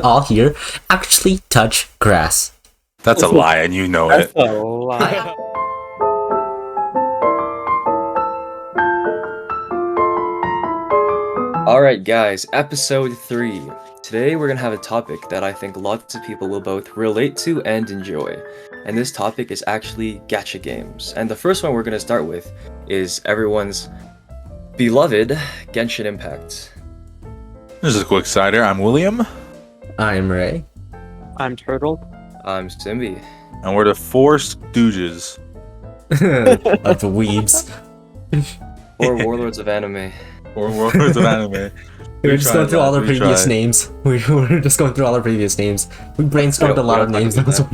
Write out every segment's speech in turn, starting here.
all here actually touch grass. That's a lie, and you know it. That's a lie. Alright guys, episode 3. Today we're gonna have a topic that I think lots of people will both relate to and enjoy. And this topic is actually gacha games. And the first one we're gonna start with is everyone's beloved Genshin Impact. This is a quick cider. I'm William, I'm Ray. I'm Turtle. I'm Simbi. and we're the Four Stooges. Of the Weebs. Or Warlords of Anime. Or Warlords of Anime. We were just going through all the We previous tried. names. We were just going through all the previous names. We brainstormed a lot of names. We don't talk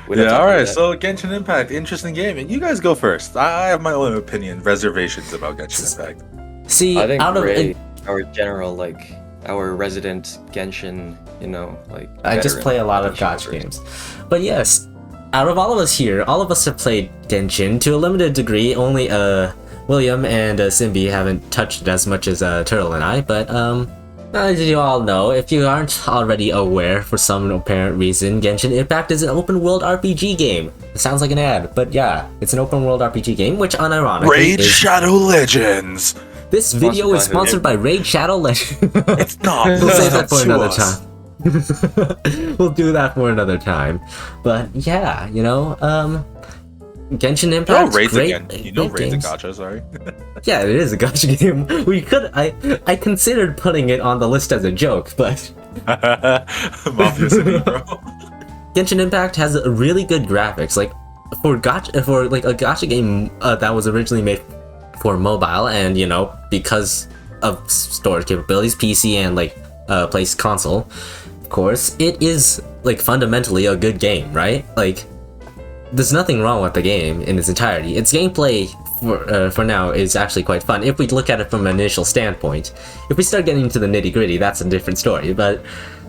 We don't Yeah, talk alright, about that. so Genshin Impact, interesting game. And you guys go first. I have my own opinion, reservations about Genshin Impact. See, I think out of Ray, our general, our resident Genshin, I just veteran, play a lot of Genshin gacha first. games. But yes, out of all of us here, all of us have played Genshin to a limited degree. Only William and Simbi haven't touched it as much as Turtle and I. But as you all know, if you aren't already aware for some apparent reason, Genshin Impact is an open world RPG game. It sounds like an ad, but yeah, it's an open world RPG game, which unironically Raid is... Shadow Legends! This video is Sponsored sponsored by Raid Shadow Legends. It's not. We'll save that for Sue another us. time. We'll do that for another time. But yeah, Genshin You know Impact. Raid's great, again. You know great Raid's a games. gacha, sorry. Yeah, it is a gacha game. I considered putting it on the list as a joke, but Mafia City, bro. Genshin Impact has really good graphics. Like for a gacha game that was originally made for mobile, and because of storage capabilities, PC and place console, of course, it is fundamentally a good game, right? There's nothing wrong with the game in its entirety. Its gameplay for now is actually quite fun if we look at it from an initial standpoint. If we start getting into the nitty gritty, that's a different story. But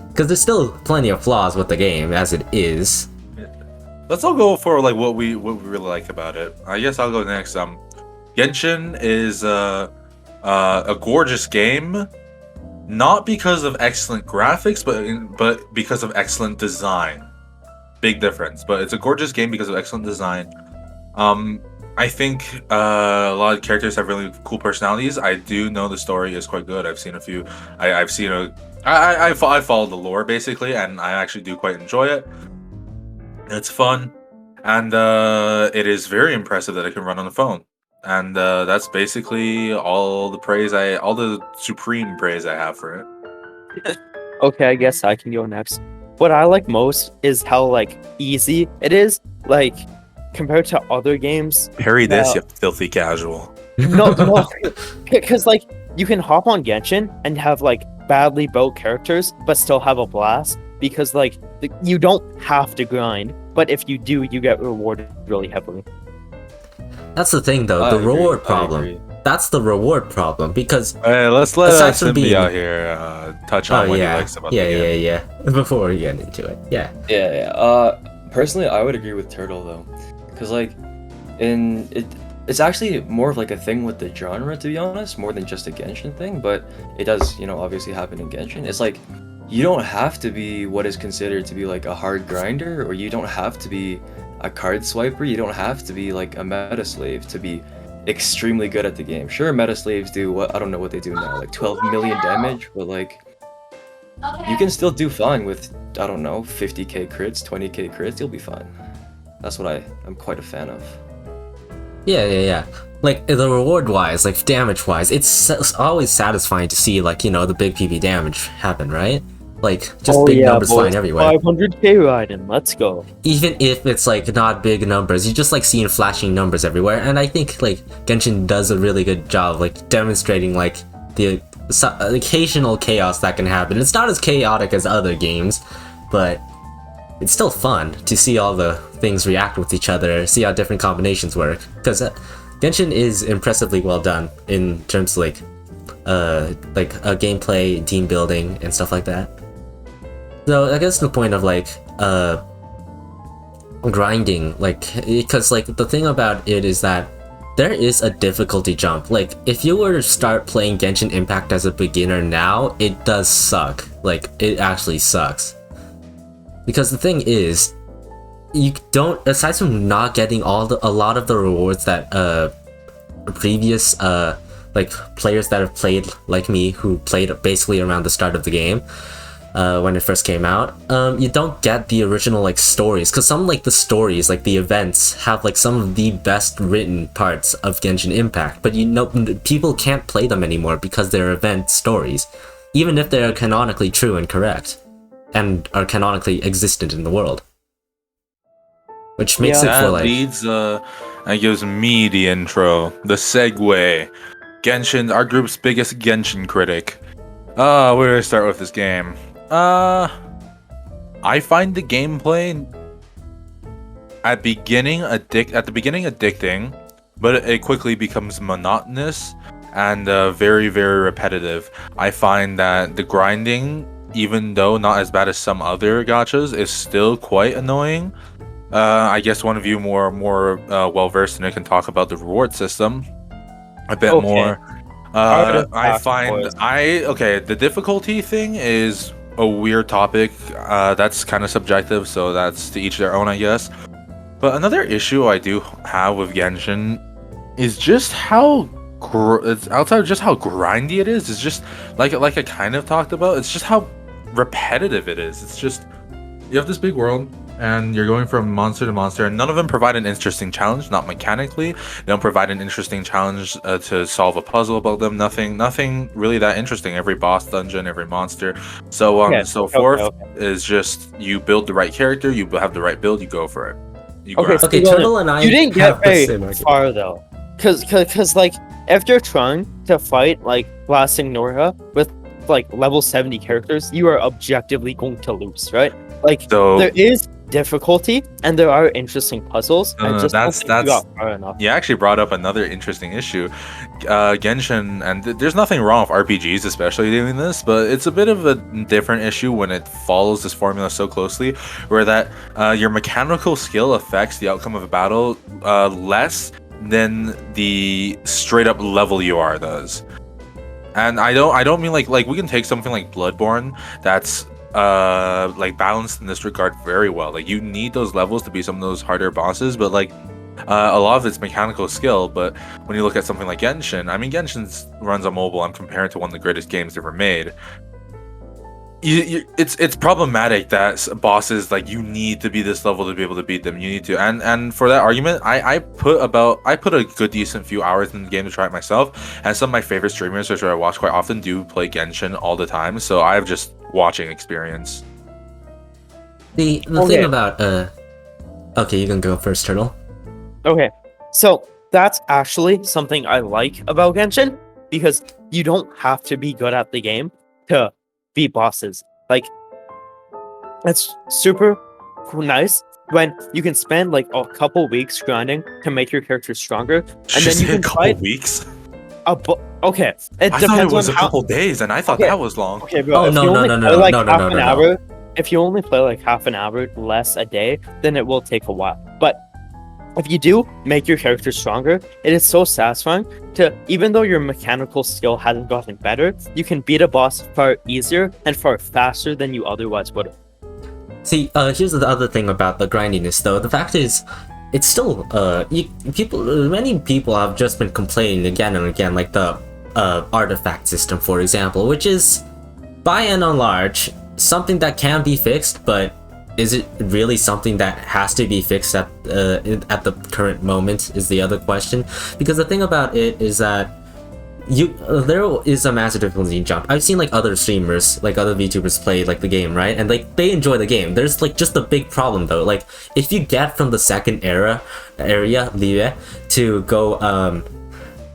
because there's still plenty of flaws with the game as it is. Let's all go for what we really like about it. I guess I'll go next. Genshin is a gorgeous game, not because of excellent graphics, but because of excellent design. Big difference, but it's a gorgeous game because of excellent design. I think a lot of characters have really cool personalities. I do know the story is quite good. I've seen a few. I follow the lore basically, and I actually do quite enjoy it. It's fun, and it is very impressive that it can run on the phone. And that's basically all the supreme praise I have for it. Okay, I guess I can go next. What I like most is how easy it is, compared to other games. Parry this, Well- you filthy casual. No, because you can hop on Genshin and have badly built characters, but still have a blast. Because you don't have to grind, but if you do, you get rewarded really heavily. That's the thing, though. I The agree, reward I problem. agree. That's the reward problem because. Hey, let's let Aside from Simbi being- out here touch on what he likes about the game. Yeah. Before we get into it, yeah. Yeah. Personally, I would agree with Turtle though, because it's actually more of a thing with the genre, to be honest, more than just a Genshin thing. But it does, obviously happen in Genshin. It's you don't have to be what is considered to be a hard grinder, or you don't have to be a card swiper. You don't have to be a meta slave to be extremely good at the game. Sure, meta slaves do I don't know what they do now, 12 million damage, but you can still do fine with, I don't know, 50k crits, 20k crits, you'll be fine. That's what I'm quite a fan of. Yeah. The reward wise, damage wise, it's always satisfying to see the big PV damage happen, right? Big numbers flying everywhere. 500k riding, let's go. Even if it's not big numbers, you just seeing flashing numbers everywhere, and I think Genshin does a really good job demonstrating the occasional chaos that can happen. It's not as chaotic as other games, but it's still fun to see all the things react with each other, see how different combinations work, because Genshin is impressively well done in terms of gameplay, team building, and stuff like that. So I guess the point of grinding, because the thing about it is that there is a difficulty jump. If you were to start playing Genshin Impact as a beginner now, it does suck. like it actually sucks. Because the thing is, you don't, aside from not getting a lot of the rewards that previous like players that have played like me, who played basically around the start of the game, when it first came out, you don't get the original like stories, because some like the stories, like the events, have like some of the best written parts of Genshin Impact, but you know people can't play them anymore because they're event stories, even if they are canonically true and correct, and are canonically existent in the world. Which makes it for like... That gives me the intro, the segue. Genshin, our group's biggest Genshin critic. Where do I start with this game? I find the gameplay at the beginning addicting, but it quickly becomes monotonous and very, very repetitive. I find that the grinding, even though not as bad as some other gachas, is still quite annoying. I guess one of you more well versed in it can talk about the reward system a bit more. I find the difficulty thing is a weird topic. That's kind of subjective, so that's to each their own, I guess. But another issue I do have with Genshin is just how it's outside of just how grindy it is. It's just like I kind of talked about. It's just how repetitive it is. It's just, you have this big world, and you're going from monster to monster, and none of them provide an interesting challenge, not mechanically. They don't provide an interesting challenge to solve a puzzle about them. Nothing really that interesting. Every boss dungeon, every monster, so on and so forth, is just, you build the right character, you have the right build, you go for it. Okay, Turtle and I, you didn't get very far though, because like if you're trying to fight like Blasting Norha with like level 70 characters, you are objectively going to lose, right? Like, so there is difficulty and there are interesting puzzles. I just don't think you got far enough. You actually brought up another interesting issue. Genshin, and there's nothing wrong with RPGs especially doing this, but it's a bit of a different issue when it follows this formula so closely, where that your mechanical skill affects the outcome of a battle less than the straight up level you are does. And I don't mean like we can take something like Bloodborne that's like balanced in this regard very well. Like, you need those levels to be some of those harder bosses, but like a lot of it's mechanical skill. But when you look at something like Genshin, I mean, Genshin runs on mobile. I'm comparing it to one of the greatest games ever made. It's problematic that bosses, like, you need to be this level to be able to beat them. You need to, and for that argument, I put a good decent few hours in the game to try it myself. And some of my favorite streamers, which I watch quite often, do play Genshin all the time. So I have just watching experience. The thing about okay, you can go first, Turtle. Okay, so that's actually something I like about Genshin, because you don't have to be good at the game to beat bosses. Like, it's super nice when you can spend like a couple weeks grinding to make your character stronger, and then you can a couple weeks. Okay, I thought it was a couple days, and I thought that was long. Okay, bro. No. If you only play like half an hour less a day, then it will take a while. But if you do make your character stronger, it is so satisfying to, even though your mechanical skill hasn't gotten better, you can beat a boss far easier and far faster than you otherwise would have. See, here's the other thing about the grindiness, though. The fact is, it's still many people have just been complaining again and again, like the artifact system, for example, which is by and large something that can be fixed, but is it really something that has to be fixed at the current moment is the other question. Because the thing about it is that there is a massive difficulty jump. I've seen like other streamers, like other VTubers play like the game, right? And like they enjoy the game. There's like just a big problem though. Like, if you get from the second area to go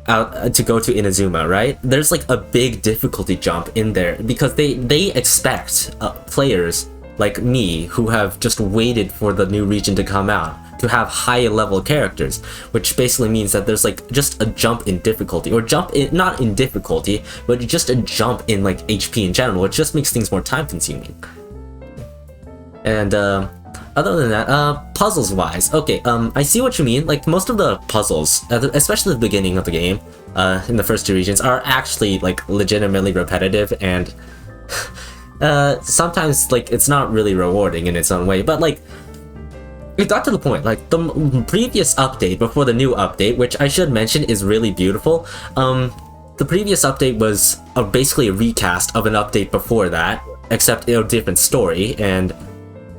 to Inazuma, right? There's like a big difficulty jump in there, because they expect players like me, who have just waited for the new region to come out, to have high level characters, which basically means that there's like just a jump in difficulty, or jump in, not in difficulty, but just a jump in like HP in general, which just makes things more time consuming. And other than that, puzzles wise, okay, I see what you mean. Like, most of the puzzles, especially the beginning of the game, in the first two regions, are actually like legitimately repetitive, and sometimes like it's not really rewarding in its own way, but like it got to the point, like the previous update before the new update, which I should mention is really beautiful. The previous update was basically a recast of an update before that, except a different story, and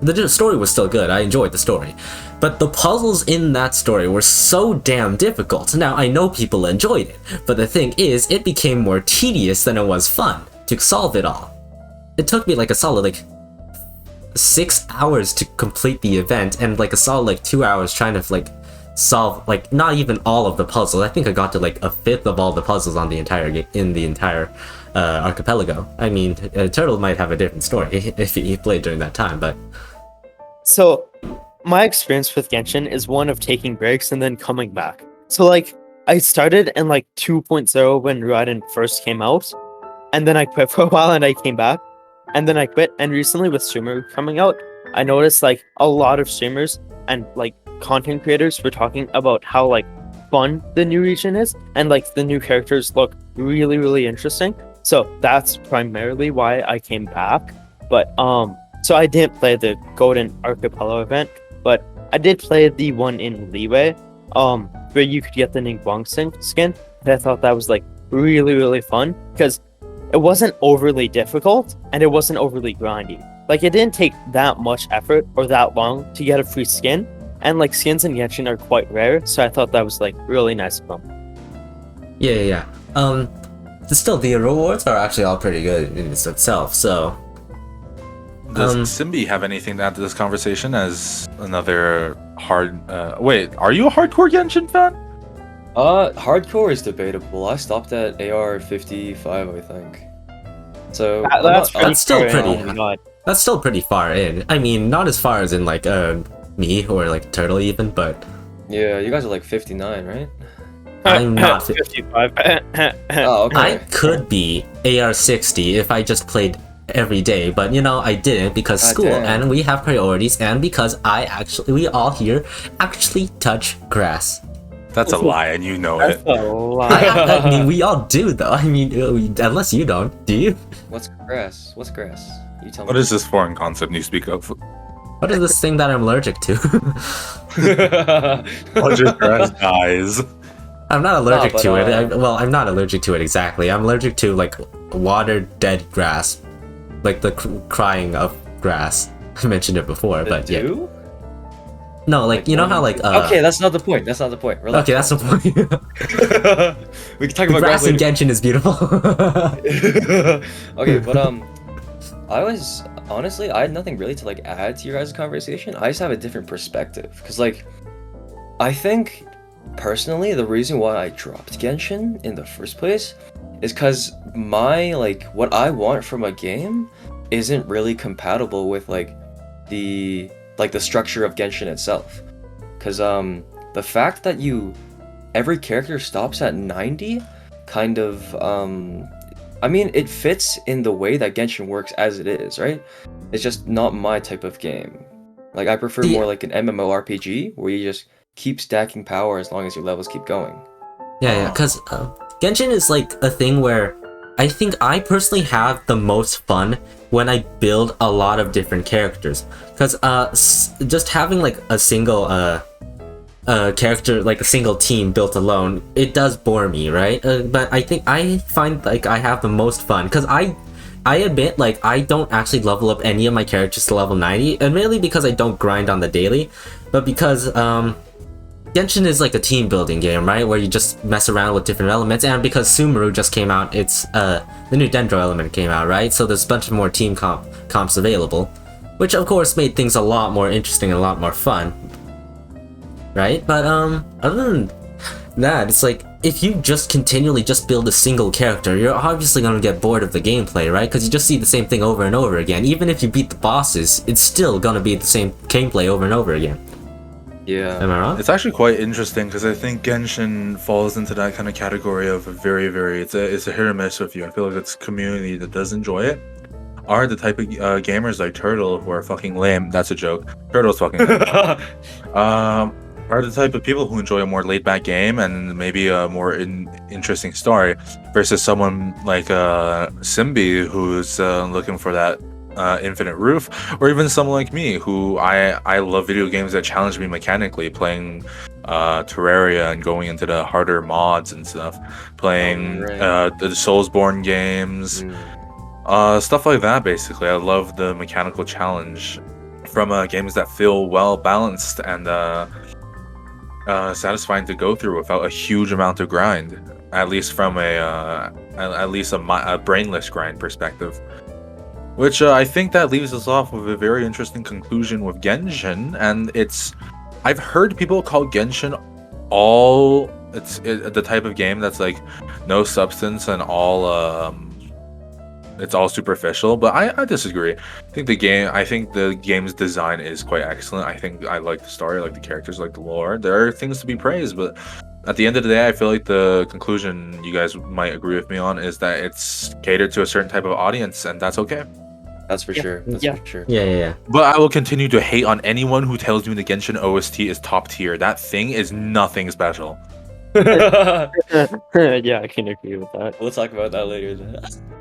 the story was still good. I enjoyed the story, but the puzzles in that story were so damn difficult. Now I know people enjoyed it, but the thing is, it became more tedious than it was fun to solve it all. It took me like a solid like 6 hours to complete the event, and like a solid like 2 hours trying to like solve like not even all of the puzzles. I think I got to like a fifth of all the puzzles on the entire game in the entire archipelago. I mean, Turtle might have a different story if he played during that time, but So, my experience with Genshin is one of taking breaks and then coming back. So, like, I started in like 2.0 when Raiden first came out, and then I quit for a while and I came back, and then I quit. And recently, with Streamer coming out, I noticed like a lot of streamers and like content creators were talking about how like fun the new region is, and like the new characters look really, really interesting. So, that's primarily why I came back. But, so I didn't play the Golden Archipelago event, but I did play the one in Leeway, where you could get the Ningguang skin. And I thought that was like really, really fun because it wasn't overly difficult and it wasn't overly grindy. Like it didn't take that much effort or that long to get a free skin, and like skins in Genshin are quite rare, so I thought that was like really nice of them. yeah. Still, the rewards are actually all pretty good in itself. So. Does Simbi have anything to add to this conversation as another hard... wait, are you a hardcore Genshin fan? Hardcore is debatable. I stopped at AR 55, I think. So That's still pretty. Oh my god. That's still pretty far in. I mean, not as far as in like me or like Turtle even, but yeah, you guys are like 59, right? I'm not 55. Oh, okay. I could be AR 60 if I just played every day, but you know I didn't because God school damn. and we have priorities, and because we all here actually touch grass. That's a lie, and you know That's it. a lot. I mean, we all do though. I mean, unless you don't, do you? What's grass? What's grass? You tell What me. is this foreign concept you speak of? What is this thing that I'm allergic to? Budget grass dies. I'm not allergic but, to it. Well, I'm not allergic to it exactly. I'm allergic to like water dead grass, like the crying of grass. I mentioned it before, but yeah. Do? No, like you know how like okay, that's not the point. That's not the point. Relax. Okay, that's the point. We can talk about Grass in later. Genshin is beautiful. Okay, but I was honestly, I had nothing really to like add to your guys' conversation. I just have a different perspective because like I think personally the reason why I dropped Genshin in the first place is because my like what I want from a game isn't really compatible with like the structure of Genshin itself. Because the fact that every character stops at 90 kind of I mean it fits in the way that Genshin works as it is, right? It's just not my type of game. Like I prefer more like an MMORPG where you just keep stacking power as long as your levels keep going. Yeah, because Genshin is like a thing where I think I personally have the most fun when I build a lot of different characters. Because just having like a single character, like a single team built alone, it does bore me, right? But I think I find like I have the most fun because I admit like I don't actually level up any of my characters to level 90, admittedly because I don't grind on the daily, but because Genshin is like a team building game, right? Where you just mess around with different elements, and because Sumeru just came out, it's the new Dendro element came out, right? So there's a bunch of more team comps available, which of course made things a lot more interesting and a lot more fun, right? But other than that, it's like if you just continually just build a single character, you're obviously gonna get bored of the gameplay, right? Because you just see the same thing over and over again. Even if you beat the bosses, it's still gonna be the same gameplay over and over again. Yeah. Am I wrong? It's actually quite interesting because I think Genshin falls into that kind of category of a very, very it's a hit or miss with you. I feel like it's a community that does enjoy it are the type of gamers like Turtle who are fucking lame. That's a joke. Turtle's fucking lame. are the type of people who enjoy a more laid back game and maybe a more interesting story versus someone like Simbi who's looking for that infinite roof, or even someone like me who I love video games that challenge me mechanically, playing Terraria and going into the harder mods and stuff, playing the Soulsborne games, stuff like that. Basically, I love the mechanical challenge from games that feel well balanced and satisfying to go through without a huge amount of grind, at least from a brainless grind perspective. Which I think that leaves us off with a very interesting conclusion with Genshin, and I've heard people call Genshin the type of game that's like no substance and it's all superficial, but I disagree. I think the game's design is quite excellent. I like the story, I like the characters, I like the lore. There are things to be praised, but at the end of the day, I feel like the conclusion you guys might agree with me on is that it's catered to a certain type of audience, and that's okay. That's for sure. That's for sure. Yeah. But I will continue to hate on anyone who tells me the Genshin OST is top tier. That thing is nothing special. Yeah, I can agree with that. We'll talk about that later then.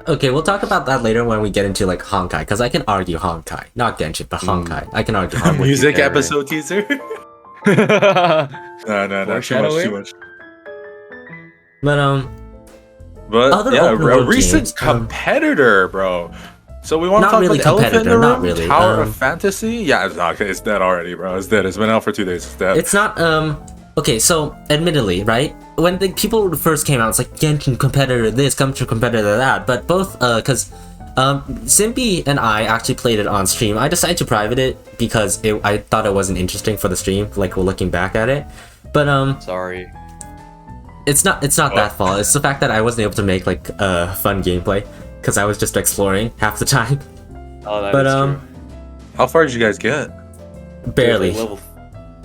Okay, we'll talk about that later when we get into like Honkai, because I can argue Honkai, not Genshin, but Honkai. I can argue Honkai. Music episode teaser. No, too much. But But yeah, a recent competitor, bro. So we want to talk about the elephant in the room, not really. Tower of Fantasy. Yeah, it's dead already, bro. It's dead. It's been out for 2 days. It's dead. It's not. Okay, so admittedly, right, when the people first came out, it's like Genshin competitor this, Genshin competitor that. But both, because Simpy and I actually played it on stream. I decided to private it because I thought it wasn't interesting for the stream. Like we're looking back at it, but Sorry. It's not that fault. It's the fact that I wasn't able to make like fun gameplay because I was just exploring half the time. Oh, that is true. How far did you guys get? Barely. Like level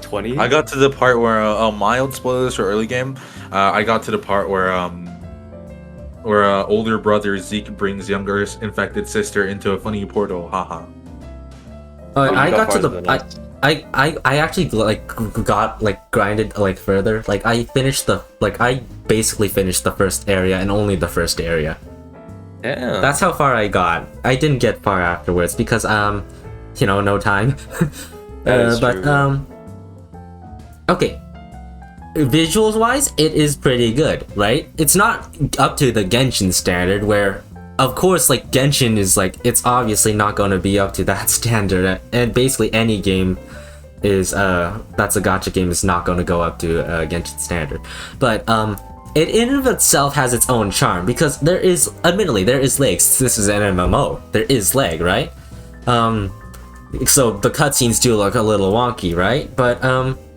20? I got to the part where mild spoilers for early game. I got to the part where older brother Zeke brings younger infected sister into a funny portal. Haha. I got to the. I actually like got like grinded like further. Like I basically finished the first area and only the first area. Yeah. That's how far I got. I didn't get far afterwards because no time. That is true. Okay. Visuals wise, it is pretty good, right? It's not up to the Genshin standard where of course like Genshin is like it's obviously not going to be up to that standard, and basically any game is that's a gacha game is not going to go up to Genshin standard. But it in and of itself has its own charm because there is legs. This is an MMO. There is lag, right? So the cutscenes do look a little wonky, right? But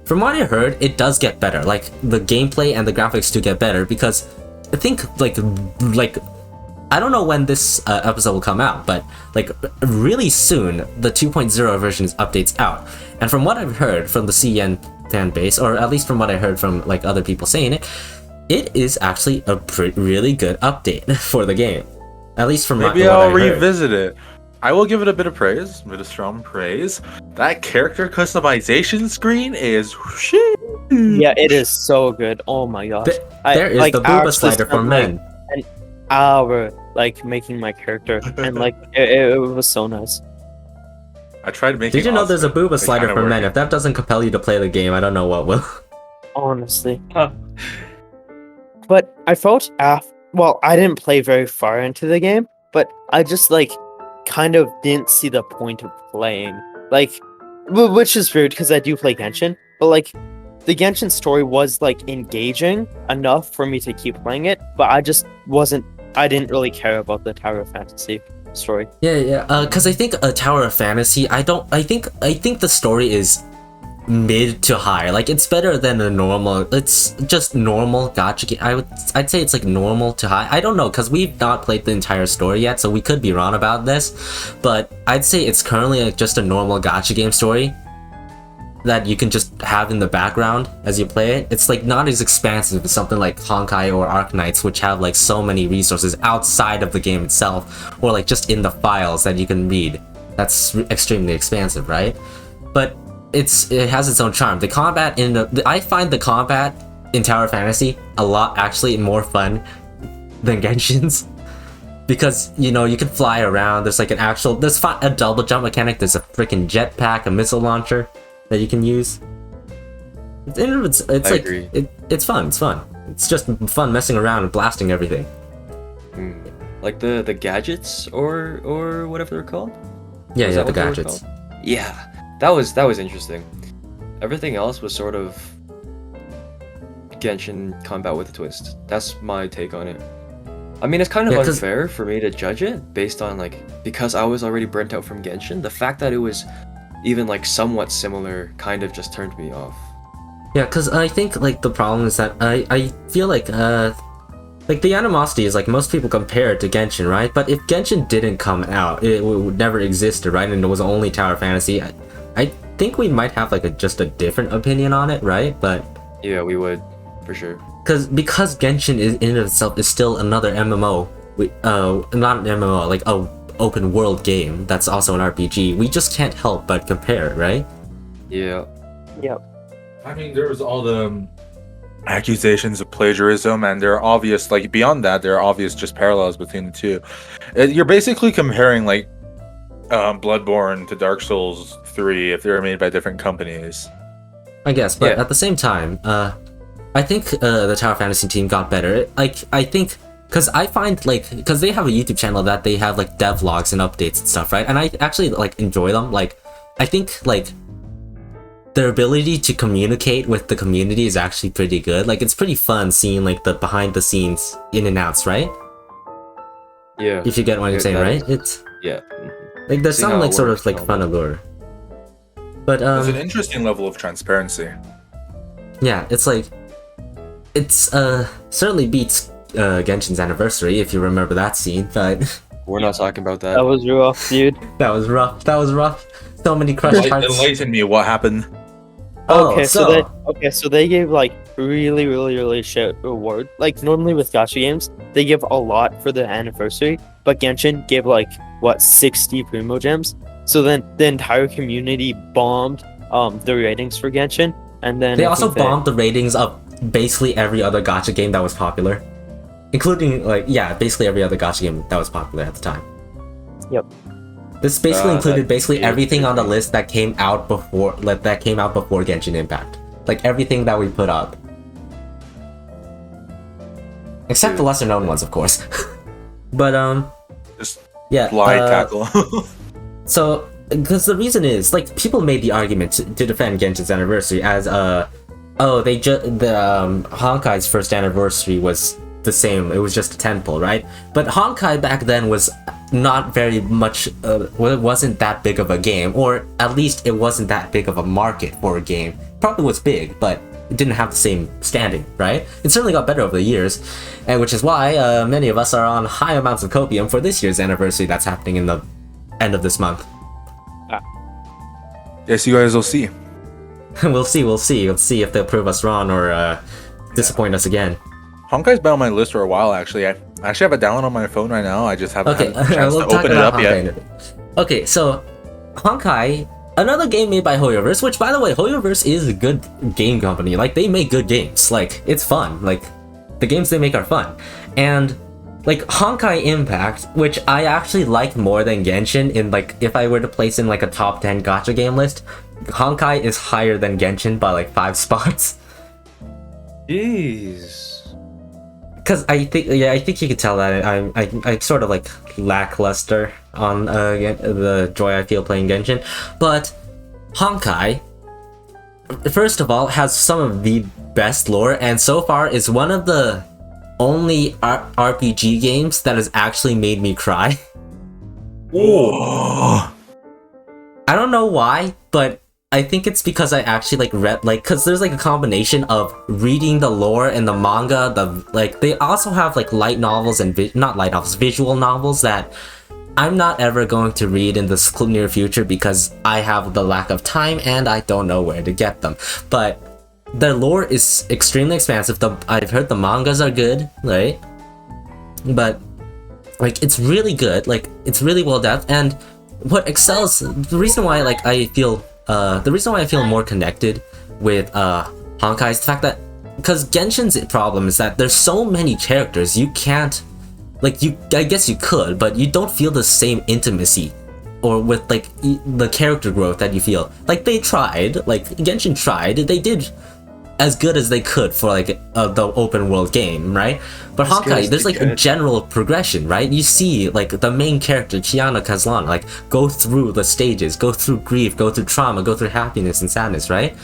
from what I heard, it does get better. Like the gameplay and the graphics do get better because I think like I don't know when this episode will come out, but like really soon the 2.0 version updates out. And from what I've heard from the CN fan base, or at least from what I heard from like other people saying it, it is actually a really good update for the game. At least from maybe I'll revisit it. I will give it a bit of praise, a bit of strong praise. That character customization screen is yeah, it is so good. Oh my gosh. There is the booba slider for men. An hour like making my character, and like it was so nice. I tried making. Did you know there's a booba slider for men? If that doesn't compel you to play the game, I don't know what will. Honestly. But I felt well, I didn't play very far into the game, but I just like kind of didn't see the point of playing. Like, which is rude because I do play Genshin, but like the Genshin story was like engaging enough for me to keep playing it, but I didn't really care about the Tower of Fantasy story. Yeah. Because I think a Tower of Fantasy, I think the story is mid to high. Like it's better than a normal. It's just normal gacha game. I'd say it's like normal to high. I don't know because we've not played the entire story yet, so we could be wrong about this. But I'd say it's currently like just a normal gacha game story that you can just have in the background as you play it. It's like not as expansive as something like Honkai or Arknights, which have like so many resources outside of the game itself, or like just in the files that you can read. That's extremely expansive, right? But it has its own charm. The combat I find the combat in Tower Fantasy a lot actually more fun than Genshin's. Because, you know, you can fly around, there's like there's a double jump mechanic, there's a freaking jetpack, a missile launcher that you can use. It's like, it's fun, It's just fun messing around and blasting everything. Like the gadgets or whatever they're called? Yeah, the gadgets. Yeah, that was interesting. Everything else was sort of Genshin combat with a twist. That's my take on it. I mean, it's kind of unfair for me to judge it based on because I was already burnt out from Genshin. The fact that it was even somewhat similar kind of just turned me off. Yeah, because I think the problem is that I feel the animosity is most people compare it to Genshin, right? But if Genshin didn't come out, it would never existed, right? And it was only Tower Fantasy. I think we might have just a different opinion on it, right? But yeah, we would for sure. Because Genshin in itself is still another MMO, not an MMO, a open world game that's also an RPG. We just can't help but compare, right? Yeah. Yep. I mean, there was all the accusations of plagiarism, and there are obvious, beyond that, there are obvious just parallels between the two. You're basically comparing, Bloodborne to Dark Souls 3 if they were made by different companies. I guess, but at the same time, I think the Tower Fantasy team got better. I think, because I find, because they have a YouTube channel that they have, devlogs and updates and stuff, right? And I actually, enjoy them. I think, their ability to communicate with the community is actually pretty good. It's pretty fun seeing, the behind-the-scenes in and outs, right? Yeah. If you get what I'm saying, right? It's... Yeah. There's some, sort of, fun allure. But, There's an interesting level of transparency. Yeah, it's it's certainly beats Genshin's anniversary, if you remember that scene, but we're not talking about that. That was rough, dude. That was rough. So many crushed hearts. Enlighten me, what happened? Okay, so they gave really shit reward. Normally with gacha games, they give a lot for the anniversary, but Genshin gave 60 Primo Gems. So then the entire community bombed the ratings for Genshin, and then they also bombed the ratings of basically every other gacha game that was popular, including basically every other gacha game that was popular at the time. Yep. This basically included everything on the list that came out before Genshin Impact, everything that we put up, except the lesser known ones, of course. But just yeah, blind tackle. So, because the reason is, people made the argument to defend Genshin's anniversary as, Honkai's first anniversary was the same, it was just a tentpole, right? But Honkai back then was not very much, it wasn't that big of a game, or at least it wasn't that big of a market for a game. Probably was big, but it didn't have the same standing, right? It certainly got better over the years, and which is why many of us are on high amounts of copium for this year's anniversary that's happening in the end of this month. Yes, you guys will see. We'll see if they'll prove us wrong or disappoint us again. Honkai's been on my list for a while, actually. I actually have it downloaded on my phone right now. I just haven't had a chance to open it up yet. Okay, so Honkai, another game made by Hoyoverse, which, by the way, Hoyoverse is a good game company. They make good games. It's fun. The games they make are fun. And Honkai Impact, which I actually like more than Genshin in if I were to place in a top 10 gacha game list, Honkai is higher than Genshin by 5 spots. Jeez. Because I think you could tell that I sort of lackluster on the joy I feel playing Genshin, but Honkai, first of all, has some of the best lore, and so far is one of the only RPG games that has actually made me cry. Whoa. I don't know why, but I think it's because I actually read because there's a combination of reading the lore and the manga. They also have light novels and not light novels, visual novels that I'm not ever going to read in the near future because I have the lack of time and I don't know where to get them. But the lore is extremely expansive. I've heard the mangas are good, right? But it's really good. It's really well done. And what excels, the reason why I feel the reason why I feel more connected with Honkai is the fact that because Genshin's problem is that there's so many characters you can't like I guess you could, but you don't feel the same intimacy or with like the character growth that you feel. Like they tried, like Genshin tried, they did as good as they could for like the open world game, right? But Honkai, there's like a general progression, right? You see like the main character, Kiana Kazlan, like go through the stages, go through grief, go through trauma, go through happiness and sadness, right?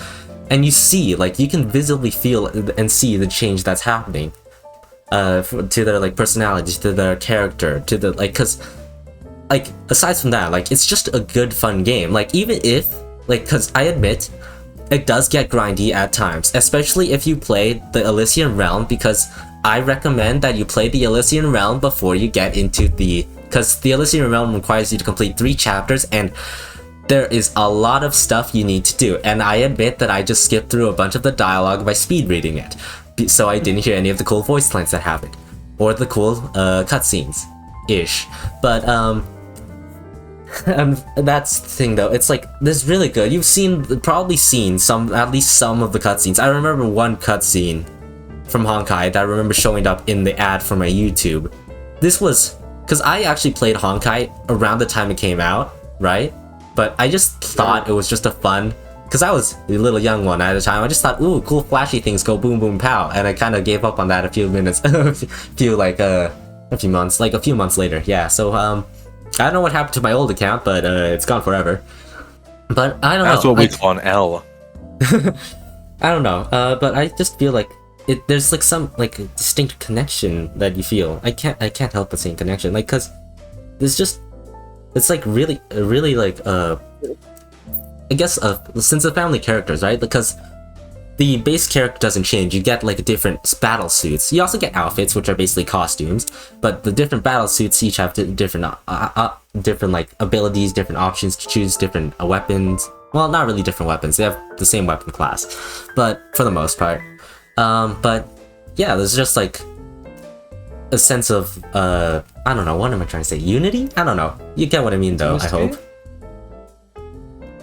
And you see, like you can visibly feel and see the change that's happening to their like personality, to their character, to the like, cause like aside from that, like it's just a good fun game. Like even if like, cause I admit it does get grindy at times, especially if you play the Elysian Realm, because I recommend that you play the Elysian Realm before you get into because the Elysian Realm requires you to complete 3 chapters and there is a lot of stuff you need to do, and I admit that I just skipped through a bunch of the dialogue by speed reading it, so I didn't hear any of the cool voice lines that happened, or the cool cutscenes ish. But that's the thing though, it's like this really good. You've probably seen at least some of the cutscenes. I remember one cutscene from Honkai that I remember showing up in the ad for my YouTube. This was because I actually played Honkai around the time it came out, right? But I just thought it was just a fun, because I was a little young one at the time. I just thought, ooh, cool flashy things go boom boom pow, and I kind of gave up on that a few months later. Yeah, so I don't know what happened to my old account, but it's gone forever. But I don't know. That's what we call an L. I don't know, but I just feel like there's like some like distinct connection that you feel. I can't help but saying connection, like, cause it's like really like I guess since the family characters, right? Because the base character doesn't change. You get like different battle suits. You also get outfits, which are basically costumes. But the different battle suits each have different like abilities, different options to choose, different weapons. Well, not really different weapons. They have the same weapon class, but for the most part. But yeah, there's just like a sense of I don't know. What am I trying to say? Unity? I don't know. You get what I mean, though. I hope.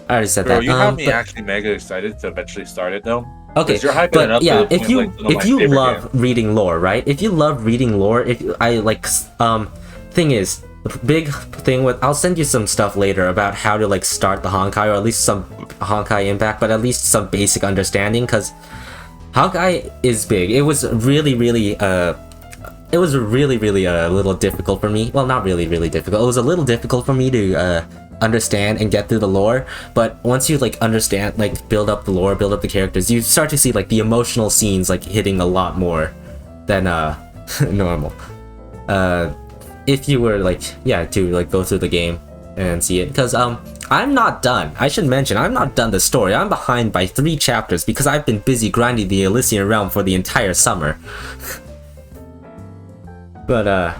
I already said that. You have me actually mega excited to eventually start it, though. Okay, you're hyping but it up yeah, to the point, if you love reading lore, right? If you love reading lore, thing is, the big thing with, I'll send you some stuff later about how to like start the Honkai, or at least some Honkai impact, but at least some basic understanding, because Honkai is big. It was really a little difficult for me. Well, not really difficult. It was a little difficult for me to understand and get through the lore, but once you like understand, like build up the lore, build up the characters, you start to see like the emotional scenes like hitting a lot more than normal. If you were like, yeah, to like go through the game and see it, because I'm not done. I should mention, I'm not done the story. I'm behind by 3 chapters because I've been busy grinding the Elysian Realm for the entire summer. But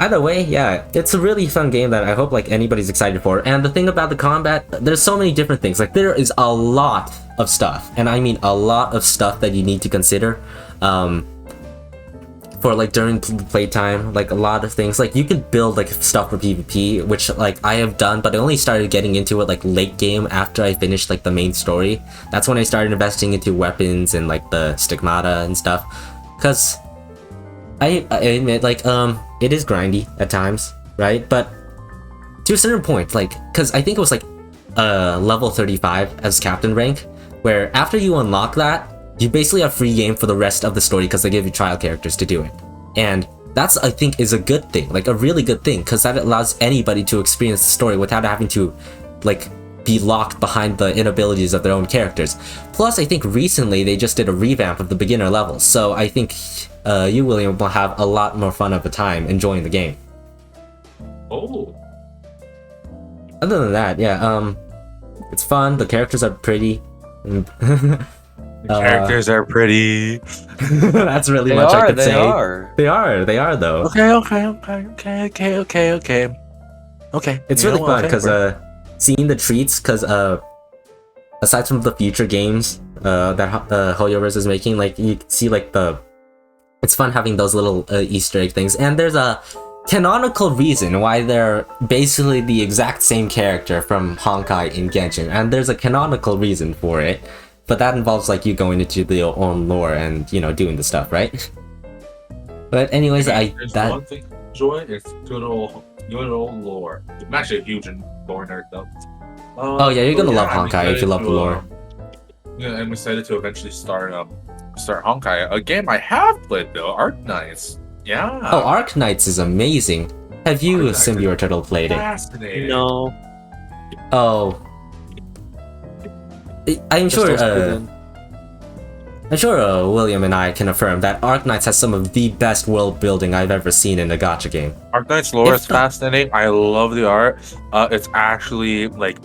either way, yeah, it's a really fun game that I hope like anybody's excited for. And the thing about the combat, there's so many different things. Like there is a lot of stuff, and I mean a lot of stuff that you need to consider for like during playtime. Like a lot of things. Like you can build like stuff for PvP, which like I have done, but I only started getting into it like late game after I finished like the main story. That's when I started investing into weapons and like the stigmata and stuff. Cause I admit, like, it is grindy at times, right? But to a certain point, like, because I think it was like level 35 as captain rank, where after you unlock that, you basically have free game for the rest of the story because they give you trial characters to do it. And that's, I think, is a good thing, like a really good thing, because that allows anybody to experience the story without having to, like, be locked behind the inabilities of their own characters. Plus, I think recently they just did a revamp of the beginner levels, so I think you, William, will have a lot more fun of a time enjoying the game. Oh. Other than that, yeah, it's fun. The characters are pretty. The characters are pretty. That's really much I could say. They are though. Okay. It's really fun because seeing the treats, because aside from the future games that Hoyoverse is making, like you see like it's fun having those little Easter egg things. And there's a canonical reason why they're basically the exact same character from Honkai in Genshin, and there's a canonical reason for it, but that involves like you going into your own lore and doing the stuff, right? But anyways, There's one thing to enjoy. It's good old lore. I'm actually a huge lore nerd though. Oh yeah, you're gonna love Honkai if you love the lore. Yeah, I'm excited to eventually start Honkai, a game I have played though, Arknights. Yeah. Oh, Arknights is amazing. Have you, Arknights Symbior Turtle, played it? Fascinating. No. Oh. I'm sure, William and I can affirm that Arknights has some of the best world building I've ever seen in a gacha game. Arknights lore is fascinating. I love the art. It's actually like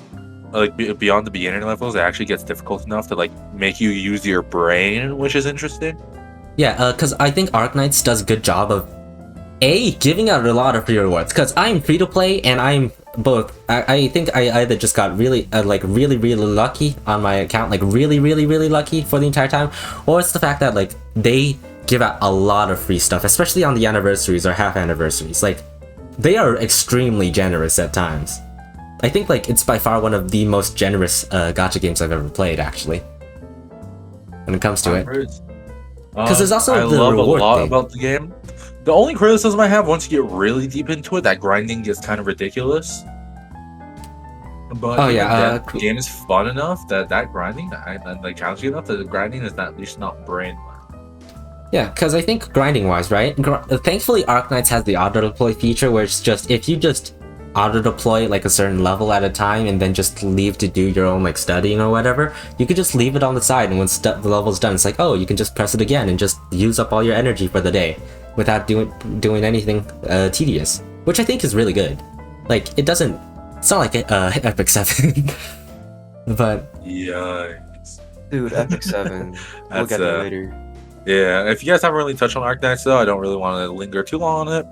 beyond the beginner levels, it actually gets difficult enough to like make you use your brain, which is interesting. Yeah, because I think Arknights does a good job of giving out a lot of rewards. Because I'm free to play and I'm both. I think I either just got really really lucky on my account, like really lucky for the entire time, or it's the fact that like they give out a lot of free stuff, especially on the anniversaries or half anniversaries. Like they are extremely generous at times. I think like it's by far one of the most generous gacha games I've ever played, actually, when it comes to it. Because there's also I the love reward a lot thing. about the game. The only criticism I have, once you get really deep into it, that grinding gets kind of ridiculous. But the game is fun enough that grinding and like challenging enough that the grinding is at least not brain. Yeah, because I think grinding-wise, right? Thankfully, Arknights has the auto-deploy feature, where it's just if you just auto-deploy like a certain level at a time and then just leave to do your own like studying or whatever, you could just leave it on the side, and once the level's done, it's like, oh, you can just press it again and just use up all your energy for the day without doing anything tedious, which I think is really good. Like it's not like Epic 7 but Yikes. Dude, Epic 7. We'll get that later. Yeah, if you guys haven't really touched on Arknights though, I don't really want to linger too long on it.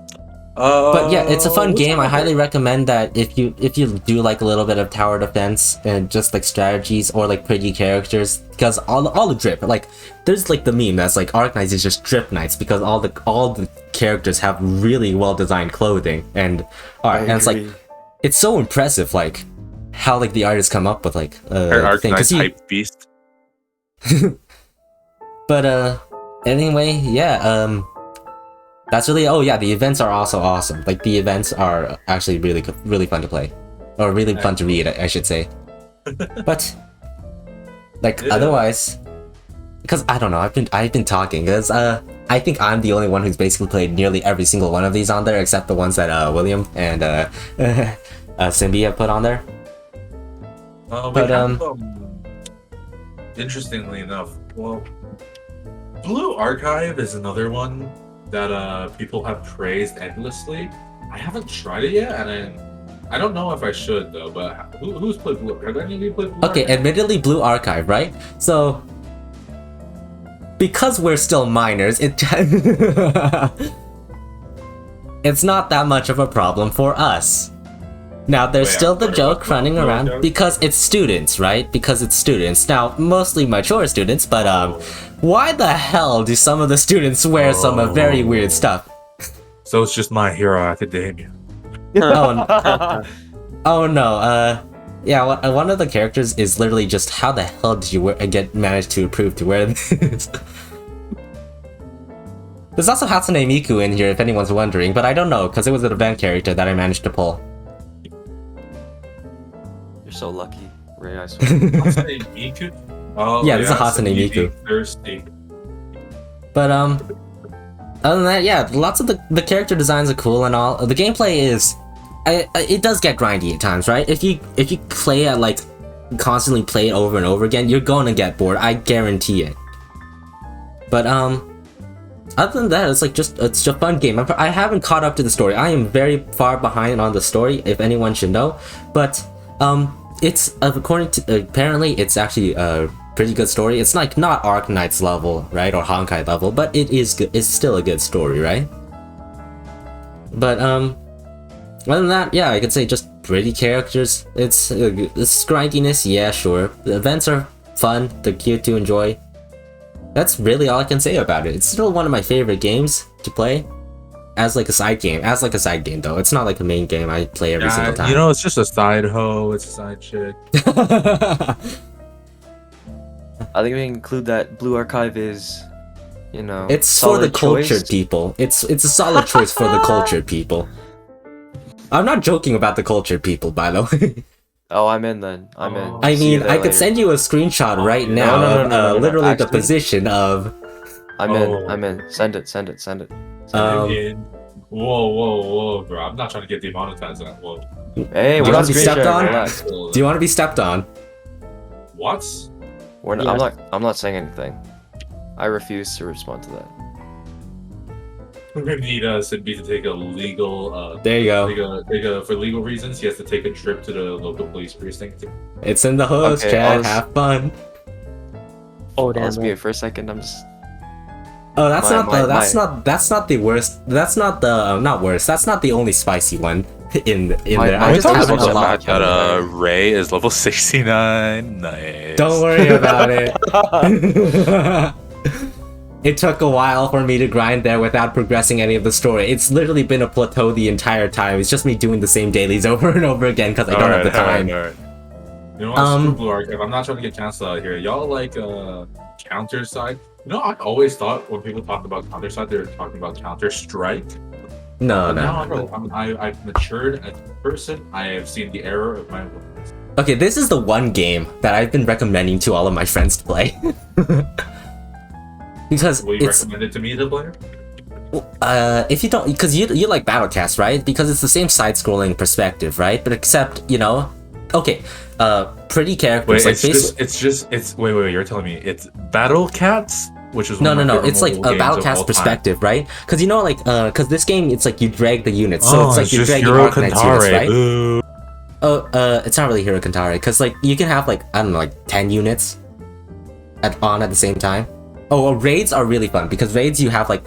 But yeah, it's a fun game. I highly recommend that if you do like a little bit of tower defense and just like strategies or like pretty characters, because all the drip, like there's like the meme that's like Arknights is just drip knights because all the characters have really well designed clothing and art, and it's like it's so impressive like how like the artists come up with like Arknights hype beast. But anyway, yeah, that's really, the events are also awesome. Like the events are actually really fun to play, or really fun to read, I should say. But like otherwise, because I don't know, I've been talking because I think I'm the only one who's basically played nearly every single one of these on there, except the ones that William and Simbi have put on there. Interestingly enough, well, Blue Archive is another one that people have praised endlessly. I haven't tried it yet, and I don't know if I should though. But who's played Blue? Have any of you played Blue? Okay, admittedly, Blue Archive, right? So because we're still minors, it's not that much of a problem for us. Now, there's still the joke running around because it's students, right? Because it's students. Now, mostly mature students, but why the hell do some of the students wear some very weird stuff? So it's just My Hero Academia. Oh no, yeah, one of the characters is literally just, how the hell did you manage to approve to wear this? There's also Hatsune Miku in here if anyone's wondering, but I don't know, because it was an event character that I managed to pull. So lucky, Ray. I swear. Hatsune Miku? Oh, yeah, this is a Hatsune Miku. Thirsty. But other than that, yeah, lots of the character designs are cool and all. The gameplay is, it does get grindy at times, right? If you play it like constantly play it over and over again, you're going to get bored. I guarantee it. But other than that, it's just a fun game. I haven't caught up to the story. I am very far behind on the story, if anyone should know. But it's according to apparently it's actually a pretty good story. It's like not Arknights level, right, or Honkai level, but it is good. It's still a good story, right? But other than that, yeah, I could say just pretty characters. It's grindiness, yeah, sure. The events are fun. They're cute to enjoy. That's really all I can say about it. It's still one of my favorite games to play. as like a side game, though. It's not like a main game I play every single time. You know, it's just a side hoe. It's a side chick. I think we include that Blue Archive is, you know, It's for the solid choice. cultured people. It's a solid choice for the cultured people. I'm not joking about the cultured people, by the way. Oh, I'm in then. I'm in. I See you mean, there I could later. send you a screenshot right now No, of no, literally the actually- position of. I'm Oh. in. I'm in. Send it. Send it. Send it. Whoa, bro! I'm not trying to get demonetized. Whoa. Hey, Do we're you not wanna be stepped screen on? sharing. Relax. Do you want to be stepped on? What? We're not, Yes. I'm not saying anything. I refuse to respond to that. We're gonna need Sidby to take a legal. There you go. For legal reasons, he has to take a trip to the local police precinct. It's in the host Okay, chat. I'll- Have fun. Oh I'll damn. just mute for a second. I'm just. Oh, that's My- not my- the that's not the worst. That's not the not worst. That's not the only spicy one in My- there. my- I we just talked have about a the lot. fact that, Ray is level 69. Nice. Don't worry about it. It took a while for me to grind there without progressing any of the story. It's literally been a plateau the entire time. It's just me doing the same dailies over and over again because I don't have the time. Alright. You know what? Screw Blue Archive. I'm not trying to get canceled out here. Y'all like Counter Side? You know, I always thought when people talked about Counter Side, they were talking about Counter Strike. No, But now no. I've matured as a person. I have seen the error of my ways. Okay, this is the one game that I've been recommending to all of my friends to play. Because Will you it's recommend it to me, the player? if you don't, because you like Battlecast, right? Because it's the same side-scrolling perspective, right? But except, you know, okay, pretty characters. Wait, like wait. You're telling me it's Battle Cats, which is No, one of my favorite it's like a mobile games of all Battlecast time. perspective, right? Because you know, like, because this game, it's like you drag the units, so Oh, it's like it's you're just dragging Hero organized units, Kantare. right? Boo. Oh, it's not really Hero Kantare, because like you can have like I don't know, like 10 units at the same time. Oh, well, raids are really fun because raids you have like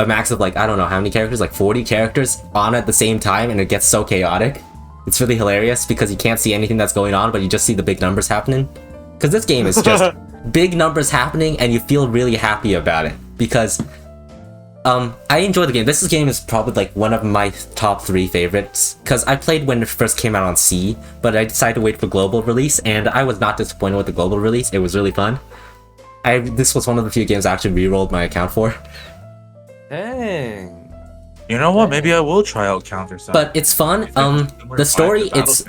a max of like I don't know how many characters, like 40 characters on at the same time, and it gets so chaotic. It's really hilarious because you can't see anything that's going on, but you just see the big numbers happening. Because this game is just big numbers happening, and you feel really happy about it because I enjoy the game. This game is probably like one of my top 3 favorites because I played when it first came out on C, but I decided to wait for global release, and I was not disappointed with the global release. It was really fun. This was one of the few games I actually re-rolled my account for. Dang. You know what? Maybe I will try out Counter Side. But it's fun. The story, it's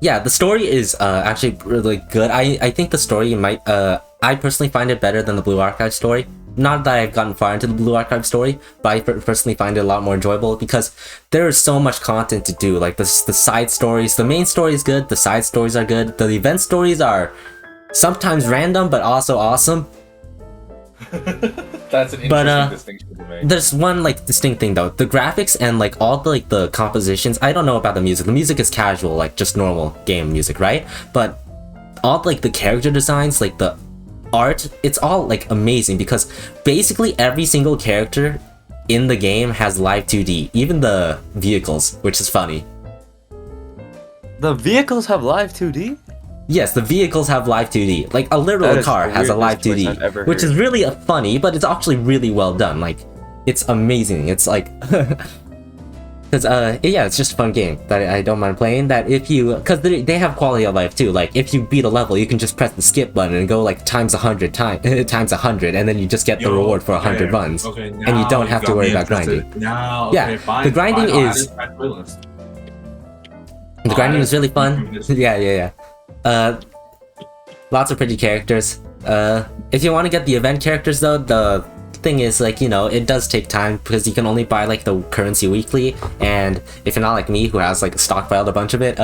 yeah, the story is actually really good. I think the story might I personally find it better than the Blue Archive story. Not that I've gotten far into the Blue Archive story, but I personally find it a lot more enjoyable because there is so much content to do. Like the side stories, the main story is good, the side stories are good, the event stories are sometimes random but also awesome. That's an interesting But, distinction to make. There's one like distinct thing though. The graphics and like all the like the compositions. I don't know about the music. The music is casual, like just normal game music, right? But all like the character designs, like the art, it's all like amazing because basically every single character in the game has live 2D, even the vehicles, which is funny. The vehicles have live 2D? Yes, the vehicles have live 2D. Like a literal That is car the has a live weirdest choice I've 2D, ever which is heard. really funny, but it's actually really well done. Like, it's amazing. It's like, because yeah, it's just a fun game that I don't mind playing. That if you, because they have quality of life too. Like if you beat a level, you can just press the skip button and go like times 100 times 100, and then you just get the reward for 100 runs. Okay, and you don't have to worry about grinding. Now, Yeah, okay, fine, the grinding fine, I'll is- add it to my playlist. The grinding is really fun. Yeah. Lots of pretty characters. If you want to get the event characters though, the thing is like, you know, it does take time because you can only buy like the currency weekly, and if you're not like me who has like stockpiled a bunch of it,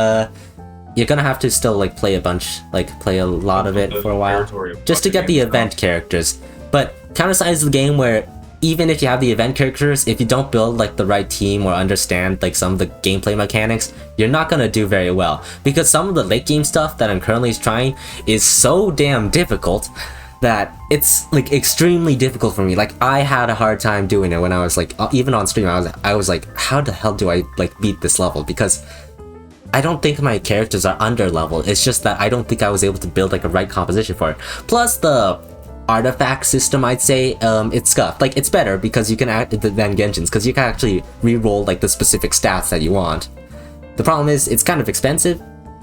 you're gonna have to still like play a lot of it for a while just to get the event characters. But Counter-Strike is the game where even if you have the event characters, if you don't build like the right team or understand like some of the gameplay mechanics, you're not gonna do very well. Because some of the late game stuff that I'm currently trying is so damn difficult that it's like extremely difficult for me. Like I had a hard time doing it when I was like, even on stream, I was like, how the hell do I like beat this level? Because I don't think my characters are under level. It's just that I don't think I was able to build like a right composition for it. Plus the artifact system, I'd say it's scuffed. Like, it's better because you can than Genshin's, because you can actually re-roll like the specific stats that you want. The problem is it's kind of expensive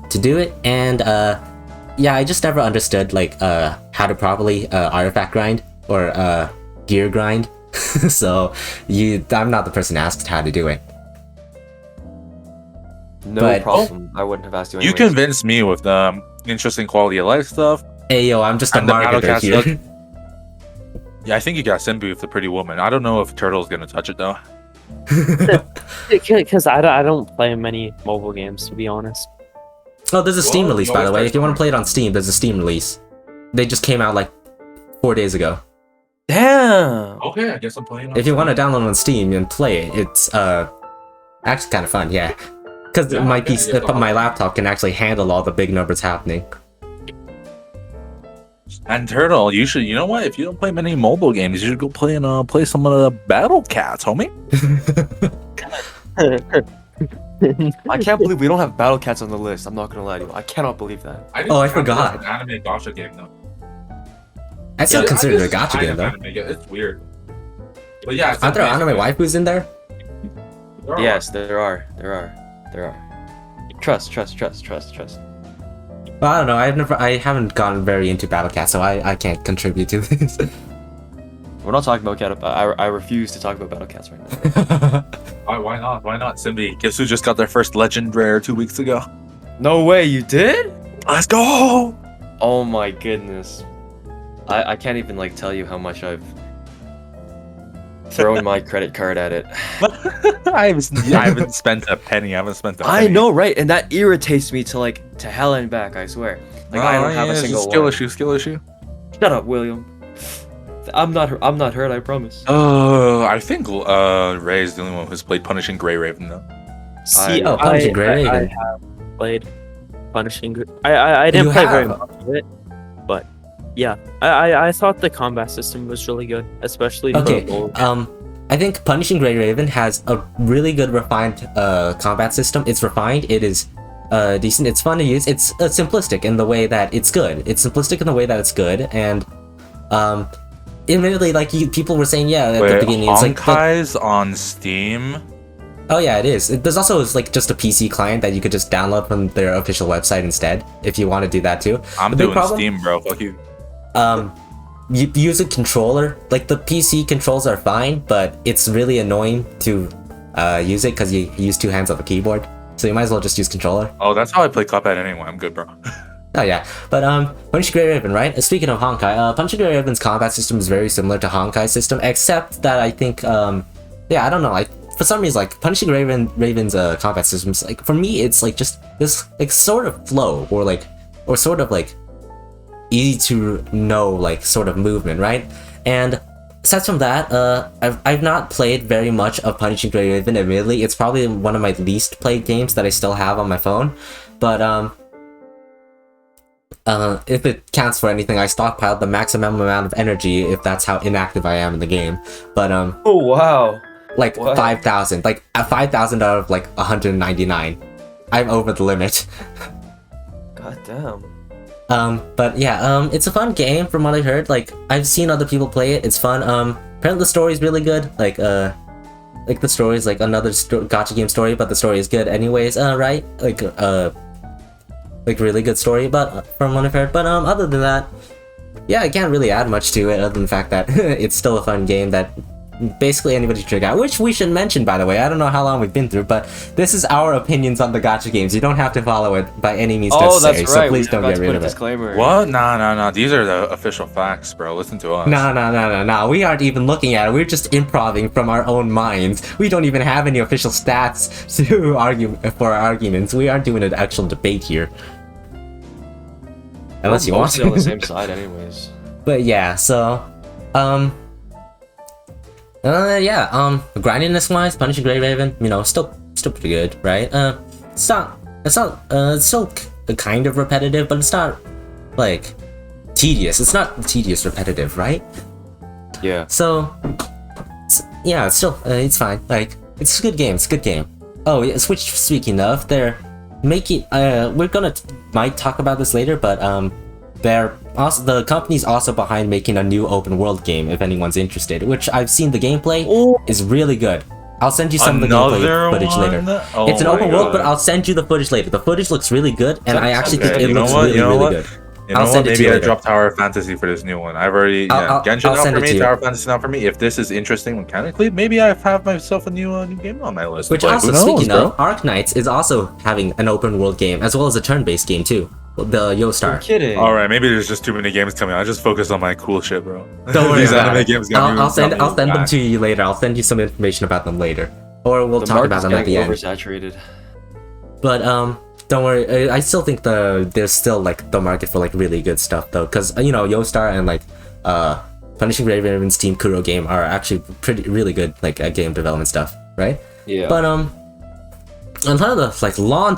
to do it, and yeah, I just never understood like how to properly artifact grind or gear grind. So I'm not the person asked how to do it. No problem. I wouldn't have asked you. You anyways. convinced me with interesting quality of life stuff. Hey yo, I'm just a And the marketer Battlecast here. look- Yeah, I think you got Simbu with the Pretty Woman. I don't know if Turtle's gonna touch it though. Because I don't play many mobile games, to be honest. Oh, there's a Steam Well, release, you by the always way. If you want to start play it on Steam, there's a Steam release. They just came out like 4 days ago. Damn. Okay, I guess I'm playing. If you want to download on Steam and play it, it's actually kind of fun, yeah. Because Yeah, my yeah, PC, yeah. my laptop can actually handle all the big numbers happening. And Turtle, you should. You know what? If you don't play many mobile games, you should go play some of the Battle Cats, homie. I can't believe we don't have Battle Cats on the list. I'm not gonna lie to you. I cannot believe that. Oh, I forgot. An anime gacha game though. I still Yeah, consider it a it's gacha kind game of though. anime, yeah, it's weird. But yeah, it's Aren't there amazing. anime waifus in there? There are. Yes, there are. Trust. Well, I don't know. I haven't gotten very into Battle Cat, so I can't contribute to this. We're not talking about cat. I refuse to talk about Battle Cats right now. Why not? Why not? Simbi, guess who just got their first legend rare 2 weeks ago? No way, you did? Let's go! Oh my goodness. I can't even like tell you how much I've thrown my credit card at it. I haven't spent a penny. I haven't spent a penny. I know, right? And that irritates me to hell and back, I swear. Like I don't have a single skill one. skill issue. Shut up, William. I'm not hurt, I promise. I think Ray is the only one who's played Punishing Grey Raven though. See, Oh, Punishing Grey I Raven. have played Punishing. I didn't You play very have? much of it, but yeah, I thought the combat system was really good, especially Okay, for gold. I think Punishing Grey Raven has a really good refined combat system. It's refined, it is decent, it's fun to use, it's simplistic in the way that it's good. It's simplistic in the way that it's good, and admittedly, like people were saying, yeah, at the beginning, it's like, Honkai's on Steam. oh yeah, it is. There's also like just a PC client that you could just download from their official website instead, if you want to do that too. I'm The big doing problem- Steam, bro. Fuck you. You use a controller. Like the PC controls are fine, but it's really annoying to use it because you use 2 hands on the keyboard. So you might as well just use controller. Oh, that's how I play Cuphead anyway. I'm good, bro. Oh yeah, but Punishing Grey Raven, right? Speaking of Honkai, Punishing Grey Raven's combat system is very similar to Honkai's system, except that I think, yeah, I don't know, like for some reason, like Punishing Raven's combat systems, like for me, it's like just this like sort of flow or sort of like easy to know like sort of movement, right? And aside from that, I've not played very much of Punishing Grey Raven. Admittedly, it's probably one of my least played games that I still have on my phone, but if it counts for anything, I stockpiled the maximum amount of energy if that's how inactive I am in the game. But Oh wow. like What? 5,000, like 5,000 out of like 199. I'm over the limit. God damn. But yeah, it's a fun game from what I heard. Like I've seen other people play it. It's fun. Apparently the story is really good. Like the story is like another gacha game story, but the story is good anyways. Right? Like really good story. But from what I've heard. But other than that, yeah, I can't really add much to it other than the fact that it's still a fun game that basically anybody should check out, which we should mention, by the way. I don't know how long we've been through, but this is our opinions on the gacha games. You don't have to follow it by any means Oh, necessary, that's so right. please we don't forgot get to rid put a of it. disclaimer. What? Nah. These are the official facts, bro. Listen to us. No. We aren't even looking at it. We're just improving from our own minds. We don't even have any official stats to argue for our arguments. We aren't doing an actual debate here. Unless you We're want mostly on the to. same side, anyways. But yeah, so grindiness wise, Punishing Grey Raven, you know, still pretty good, right? It's still kind of repetitive, but it's not like tedious. It's not tedious repetitive, right? Yeah. So yeah, it's still it's fine. Like it's a good game. It's a good game. Oh yeah, Switch. Speaking of, they're making. We're gonna might talk about this later, but they're also the company's also behind making a new open world game. If anyone's interested, which I've seen the gameplay is really good. I'll send you some of the gameplay footage later. Oh It's an open world, but I'll send you the footage later. The footage looks really good, and I actually think it looks really good. You know what? Maybe I dropped Tower of Fantasy for this new one. I've already Genshin not for me, Tower of Fantasy not for me. If this is interesting mechanically, maybe I have myself a new game on my list. Which also, speaking of, Arknights is also having an open world game as well as a turn-based game too. The Yostar. You're kidding. All right, maybe there's just too many games coming. I just focus on my cool shit, bro. Don't worry These about anime it. games. I'll send them to you later. I'll send you some information about them later, or we'll talk about them at the end. Oversaturated. But don't worry. I still think there's still like the market for like really good stuff though, because you know Yostar and like Punishing Raven's Team Kuro game are actually really good like game development stuff, right? Yeah. But another like long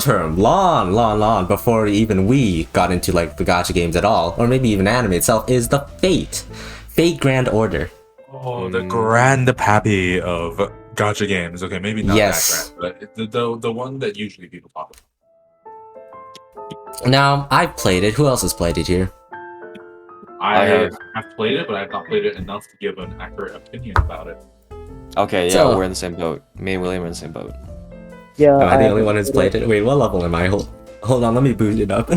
before even we got into like the gacha games at all, or maybe even anime itself, is the Fate Grand Order. Oh, the grand pappy of gacha games. Okay, maybe not that grand, but the one that usually people talk about. Now, I've played it. Who else has played it here? I've played it, but I've not played it enough to give an accurate opinion about it. Okay, yeah, So- we're in the same boat. Me and William are in the same boat. Yeah, Am I the only one who's played it? Wait, what level am I? Hold on, let me boot it up.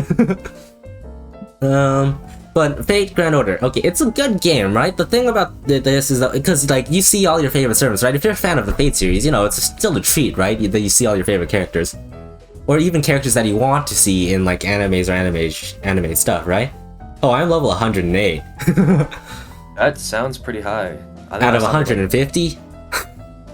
But Fate Grand Order. Okay, it's a good game, right? The thing about this is that, because like you see all your favorite servants, right? If you're a fan of the Fate series, you know, it's still a treat, right? That you see all your favorite characters. Or even characters that you want to see in like animes or anime stuff, right? Oh, I'm level 108. That sounds pretty high. Out of 150?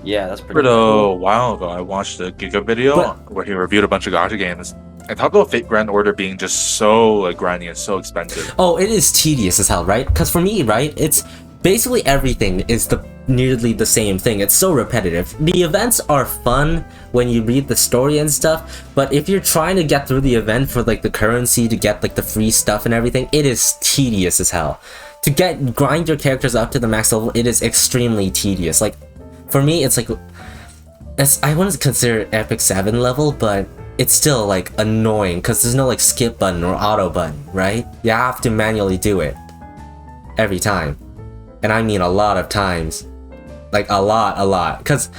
Yeah, that's pretty A while ago, I watched a Giga video where he reviewed a bunch of gacha games. I talked about Fate Grand Order being just so like grindy and so expensive. Oh, it is tedious as hell, right? Because for me, right, it's basically everything is nearly the same thing. It's so repetitive. The events are fun when you read the story and stuff, but if you're trying to get through the event for like the currency to get like the free stuff and everything, it is tedious as hell. To grind your characters up to the max level, it is extremely tedious. Like for me, it's like I wouldn't consider it Epic 7 level, but it's still like annoying because there's no like skip button or auto button, right? You have to manually do it every time, and I mean a lot of times, like a lot. Because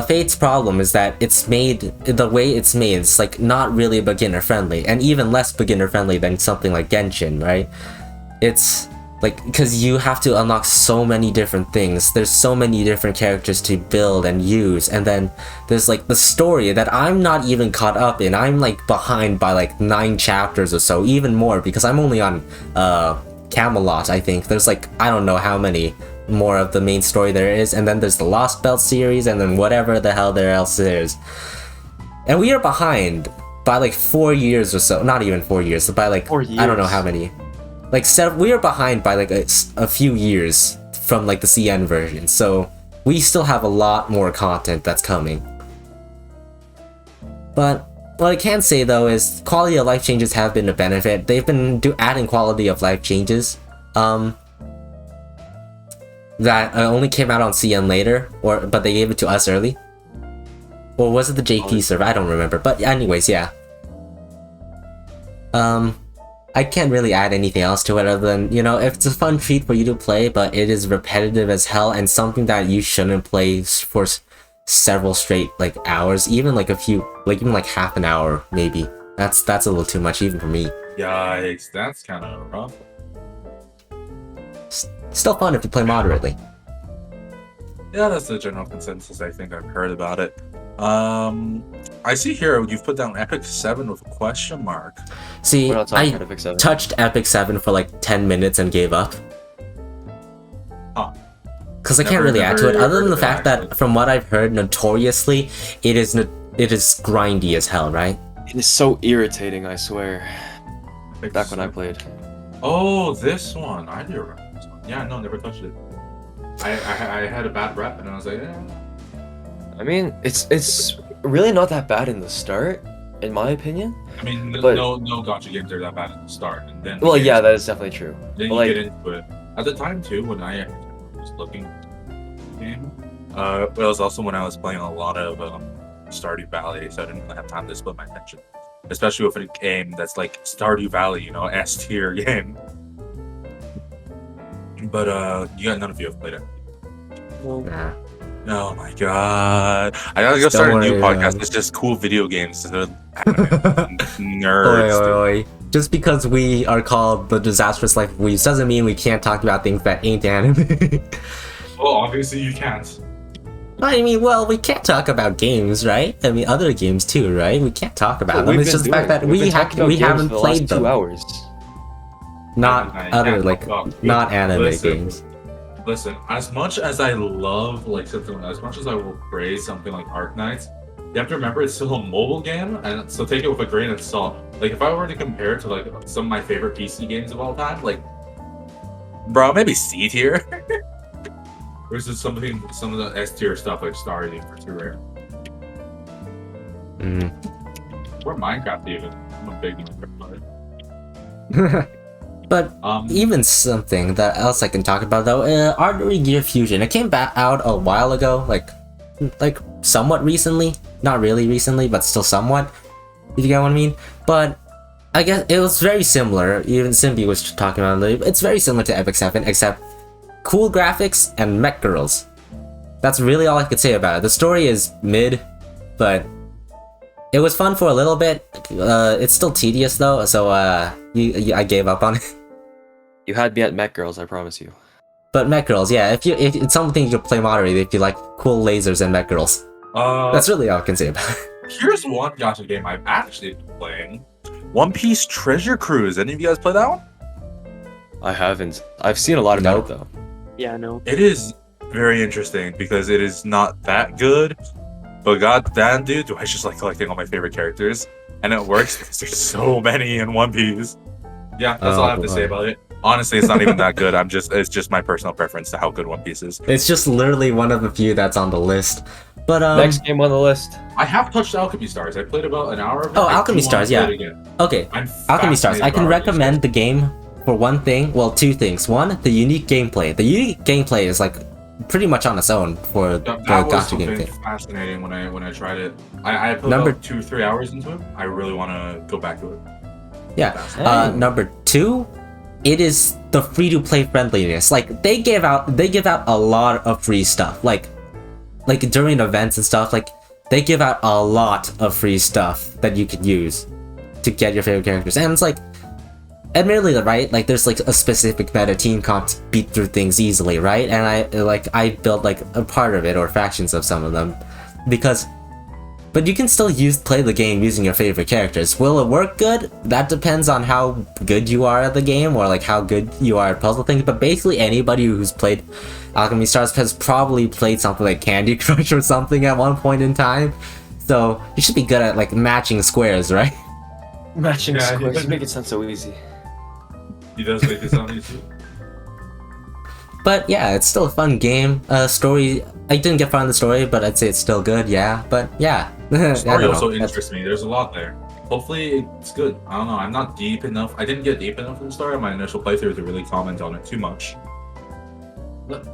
Fate's problem is that it's made the way it's made. It's like not really beginner friendly, and even less beginner friendly than something like Genshin, right? It's like because you have to unlock so many different things. There's so many different characters to build and use, and then there's like the story that I'm not even caught up in. I'm like behind by like 9 chapters or so, even more, because I'm only on Camelot. I think there's like I don't know how many more of the main story there is, and then there's the Lost Belt series, and then whatever the hell there else is. And we are behind by like 4 years or so. Not even 4 years, by like 4 years. I don't know how many. Like we are behind by like a few years from like the CN version, so we still have a lot more content that's coming. But what I can say though is quality of life changes have been a benefit. They've been adding quality of life changes that only came out on CN later, but they gave it to us early. Or was it the JP server? I don't remember. But anyways, yeah. I can't really add anything else to it other than, you know, if it's a fun treat for you to play, but it is repetitive as hell and something that you shouldn't play for several straight like hours, even like even like half an hour maybe. That's a little too much even for me. Yikes, that's kind of rough. Still fun if you play moderately. Yeah, that's the general consensus I think I've heard about it. I see here you've put down Epic 7 with a question mark. See, We're not talking I about Epic 7. touched Epic 7 for like 10 minutes and gave up. Huh. Because I can't really add to it, other than the fact that, from what I've heard, notoriously, it is grindy as hell, right? It is so irritating, I swear. Epic Back when I 7. played. Oh, this one. I do remember this one. Yeah, no, never touched it. I had a bad rep and I was like, eh. I mean, it's really not that bad in the start, in my opinion. I mean, But- no gacha games are that bad at the start, and then Well, yeah, that is definitely true. then but you like- get into it. At the time too, when I was looking at the game, it was also when I was playing a lot of Stardew Valley, so I didn't really have time to split my attention. Especially with a game that's like Stardew Valley, you know, S tier game. But you got none of you have played it. Nah. Oh my god! I gotta go start a new podcast. It's just cool video games. Nerds. Oi. Just because we are called the Disastrous Life of Weebs doesn't mean we can't talk about things that ain't anime. Well, obviously you can't. I mean, well, we can't talk about games, right? I mean, other games too, right? We can't talk about them. It's just the fact that we haven't played them. 2 hours. Not other, like, not anime Listen. games. Listen, as much as I love like something, as much as I will praise something like Arknights, you have to remember it's still a mobile game, and so take it with a grain of salt. Like if I were to compare it to like some of my favorite PC games of all time, like, bro, maybe C tier. Versus some of the S tier stuff like Stardew for too rare. Or Minecraft even. I'm a big Minecraft player. But even something that else I can talk about though, Artery Gear Fusion. It came back out a while ago, like somewhat recently. Not really recently, but still somewhat. If you get what I mean. But I guess it was very similar. Even Simbi was talking about it. It's very similar to Epic 7, except cool graphics and mech girls. That's really all I could say about it. The story is mid, but it was fun for a little bit. It's still tedious though, so I gave up on it. You had me at Mech Girls, I promise you. But mech girls, yeah, if it's something you can play moderately if you like cool lasers and mech girls. That's really all I can say about it. Here's one gacha game I've actually been playing. One Piece Treasure Cruise. Any of you guys play that one? I haven't. I've seen a lot about it though. Yeah, no. It is very interesting because it is not that good, but goddamn, dude, do I just like collecting all my favorite characters, and it works because there's so many in One Piece. Yeah, that's all I have to say about it. Honestly, it's not even that good. It's just my personal preference to how good One Piece is. It's just literally one of the few that's on the list. But Next game on the list. I have touched Alchemy Stars. I played about an hour of it. Oh, Alchemy Stars, yeah. Okay, Alchemy Stars. I can recommend the game for one thing. Well, two things. One, the unique gameplay. The unique gameplay is like pretty much on its own for the gacha game thing. Fascinating when I tried it. I put about 2-3 hours into it. I really want to go back to it. Yeah. Number two, it is the free-to-play friendliness. Like they give out a lot of free stuff. Like during events and stuff. Like they give out a lot of free stuff that you can use to get your favorite characters. And it's like, admittedly, right? Like there's like a specific meta team comp to beat through things easily, right? And I built like a part of it or factions of some of them because. But you can still play the game using your favorite characters. Will it work good? That depends on how good you are at the game or like how good you are at puzzle things. But basically anybody who's played Alchemy Stars has probably played something like Candy Crush or something at one point in time. So you should be good at like matching squares, right? Matching squares. You make it sound so easy. He does make it sound easy. But yeah, it's still a fun game. Story, I didn't get far in the story, but I'd say it's still good, yeah. But yeah. The story also interests me. There's a lot there. Hopefully it's good. I don't know. I'm not deep enough. I didn't get deep enough in the story on my initial playthrough to really comment on it too much.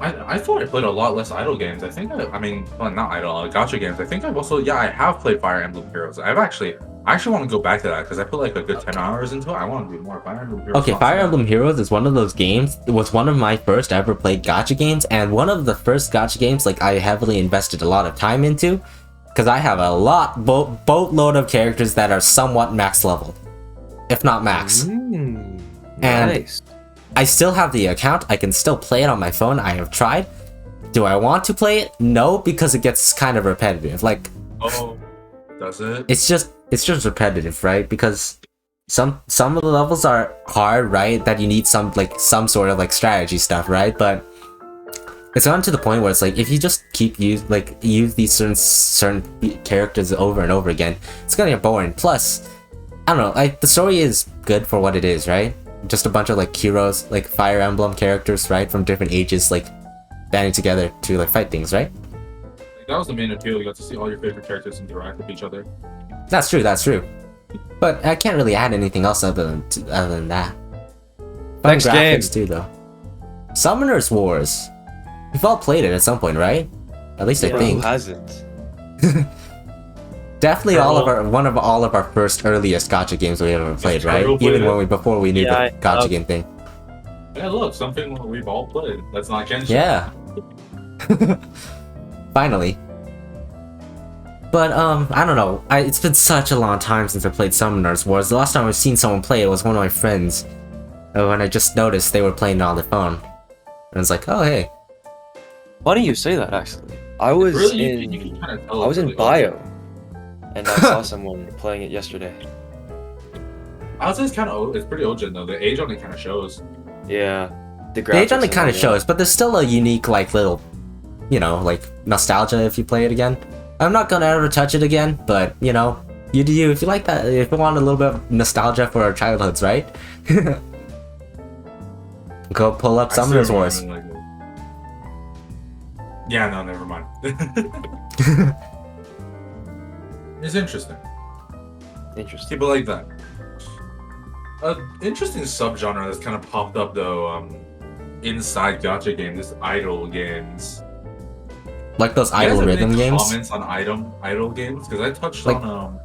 I thought I played a lot less idle games. I think I mean, well, not idle, gacha games. I think I've also, yeah, I have played Fire Emblem Heroes. I actually want to go back to that because I put like a good 10 hours into it. I want to do more Fire Emblem Heroes. Okay, Fire Emblem Heroes is one of those games. It was one of my first ever played gacha games, and one of the first gacha games like I heavily invested a lot of time into, because I have a boatload of characters that are somewhat max leveled, if not max. Nice. And I still have the account. I can still play it on my phone. I have tried. Do I want to play it? No, because it gets kind of repetitive. Like, oh, does it? It's just repetitive, right? Because some of the levels are hard, right? That you need some sort of like strategy stuff, right? But it's gotten to the point where it's like if you just keep use these certain characters over and over again, it's gonna get boring. Plus, I don't know, like the story is good for what it is, right? Just a bunch of like heroes, like Fire Emblem characters, right, from different ages, like banding together to like fight things, right? That was the main appeal. You got to see all your favorite characters interact with each other. That's true. But I can't really add anything else other than that. Next game too, though. Summoners Wars. We've all played it at some point, right? At least I think. Who hasn't? Definitely one of all of our first earliest gacha games we ever played, right? Even before we knew the gacha game thing. Yeah, look, something we've all played. That's not Genshin. Yeah. Finally. But I don't know. It's been such a long time since I played Summoners Wars. The last time I've seen someone play it was one of my friends. When I just noticed they were playing it on their phone. And it's like, oh hey. Why don't you say that actually? I was Really, you can kinda tell I was it's in really bio, and I saw someone playing it yesterday. I would say it's kind of it's pretty OG though. The age on it kind of shows. Yeah, the The age on graphics it kind of and all, shows, but there's still a unique, like, little, you know, like, nostalgia if you play it again. I'm not gonna ever touch it again, but, you know, you do you. If you like that, if you want a little bit of nostalgia for our childhoods, right? Go pull up I still Summoners remember, Wars. like, yeah, no, never mind. It's interesting. Yeah. Interesting. People like that. Interesting subgenre that's kind of popped up though, inside gacha games, is idol games. Like those You guys idle have rhythm any games. Comments on idol games? Because I touched Like- on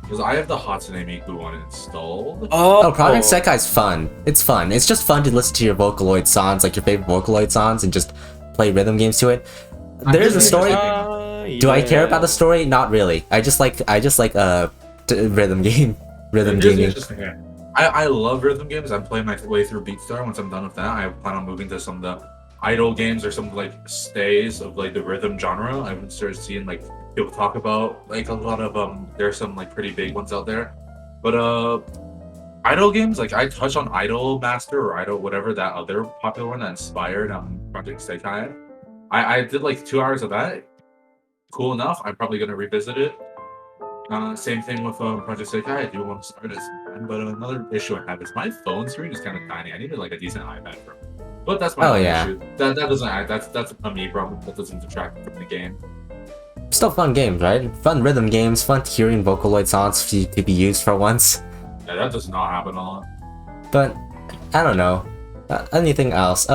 because I have the Hatsune Miku one installed. Oh, Project Sekai's fun. It's fun. It's just fun to listen to your Vocaloid songs, like your favorite Vocaloid songs, and just play rhythm games to it. There's a story. Do I care about the story? Not really. I just like rhythm game, rhythm Here's the gaming. interesting thing. I love rhythm games. I'm playing my way through Beatstar. Once I'm done with that, I plan on moving to some of the idol games or some like stays of like the rhythm genre. I would start seeing like people talk about like a lot of there's some like pretty big ones out there. But idol games, like I touch on Idol Master or Idol whatever that other popular one that inspired Project Sekai. I did like 2 hours of that. Cool enough. I'm probably gonna revisit it. Same thing with Project Sekai. I do want to start it sometime, but another issue I have is my phone screen is kind of tiny. I needed like a decent iPad for it. But that's my own issue. That doesn't that's a me problem. That doesn't detract from the game. Still fun games, right? Fun rhythm games. Fun hearing Vocaloid songs to be used for once. Yeah, that does not happen a lot. But I don't know. Anything else?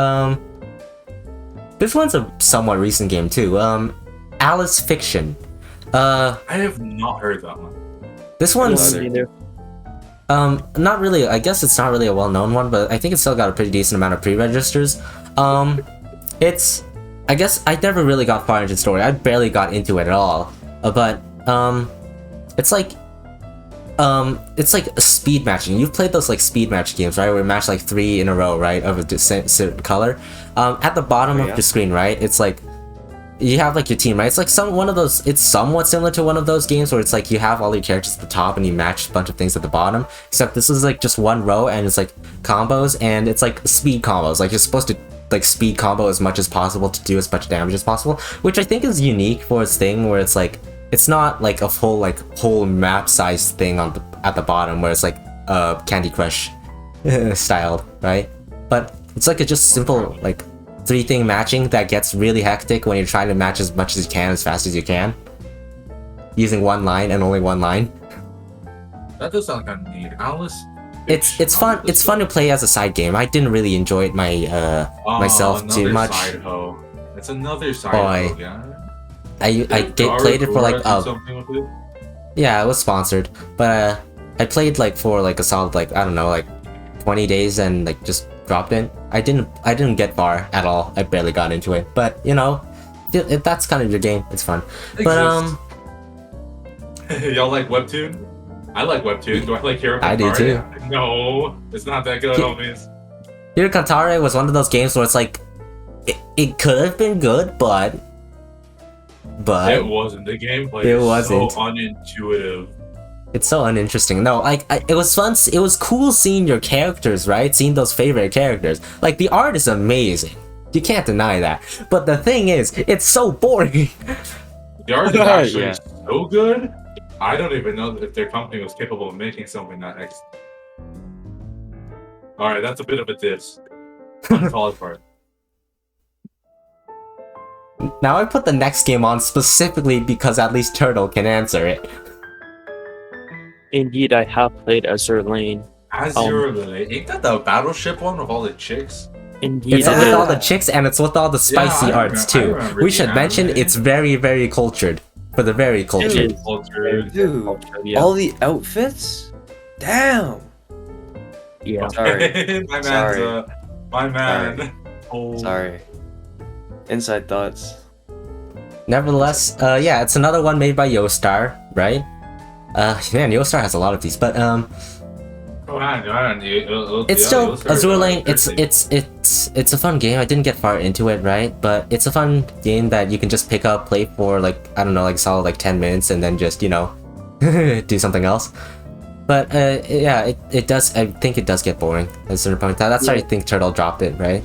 This one's a somewhat recent game too. Alice Fiction. I have not heard that one. This one's not really. I guess it's not really a well-known one, but I think it's still got a pretty decent amount of pre-registers. It's. I guess I never really got far into the story. I barely got into it at all. But it's like a speed matching. You've played those like speed match games, right? Where you match like 3 in a row, right, of a certain color. At the bottom of the screen, right, it's like you have like your team, right? It's like one of those. It's somewhat similar to one of those games where it's like you have all your characters at the top and you match a bunch of things at the bottom. Except this is like just one row and it's like combos and it's like speed combos. Like you're supposed to like speed combo as much as possible to do as much damage as possible, which I think is unique for its thing where it's like it's not like a full whole map size thing on at the bottom where it's like Candy Crush styled, right? But it's like a just simple like 3-thing matching that gets really hectic when you're trying to match as much as you can as fast as you can using one line and only one line. That does sound kind of neat. Alice. It's fun. It's fun to play as a side game. I didn't really enjoy it myself too much. Side hoe. It's another side Boy. hoe, yeah. I played it for like yeah, it was sponsored, but I played like for like a solid like I don't know like 20 days and like just dropped it. I didn't get far at all. I barely got into it, but you know, if that's kind of your game, it's fun. But y'all like Webtoon? I like Webtoon. Do I like Hero Kantare? I do too. No, it's not that good, homies. Hero Kantare was one of those games where it's like it could have been good, but it wasn't. The gameplay is so unintuitive. It's so uninteresting. No, like it was fun. It was cool seeing your characters, right? Seeing those favorite characters. Like the art is amazing. You can't deny that. But the thing is, it's so boring. The art is actually so good. I don't even know if their company was capable of making something that excellent. Alright, that's a bit of a diss. Uncalled for. Now I put the next game on specifically because at least Turtle can answer it. Indeed, I have played Azure Lane. Azure Lane? Ain't that the battleship one with all the chicks? Indeed, It's with all the chicks and it's with all the spicy arts too. We should mention it's very, very cultured. For the very cultured. Dude, all the outfits? Damn! Yeah. Sorry. my man's Sorry. my man. Oh. Sorry. Inside thoughts. Nevertheless, yeah, it's another one made by Yostar, right? Man, Yostar has a lot of these, but it's still Azure Lane. It's a fun game. I didn't get far into it, right? But it's a fun game that you can just pick up, play for like, I don't know, like solid like 10 minutes, and then just, you know, do something else. But yeah, it does. I think it does get boring at a certain point. That's why I think Turtle dropped it, right?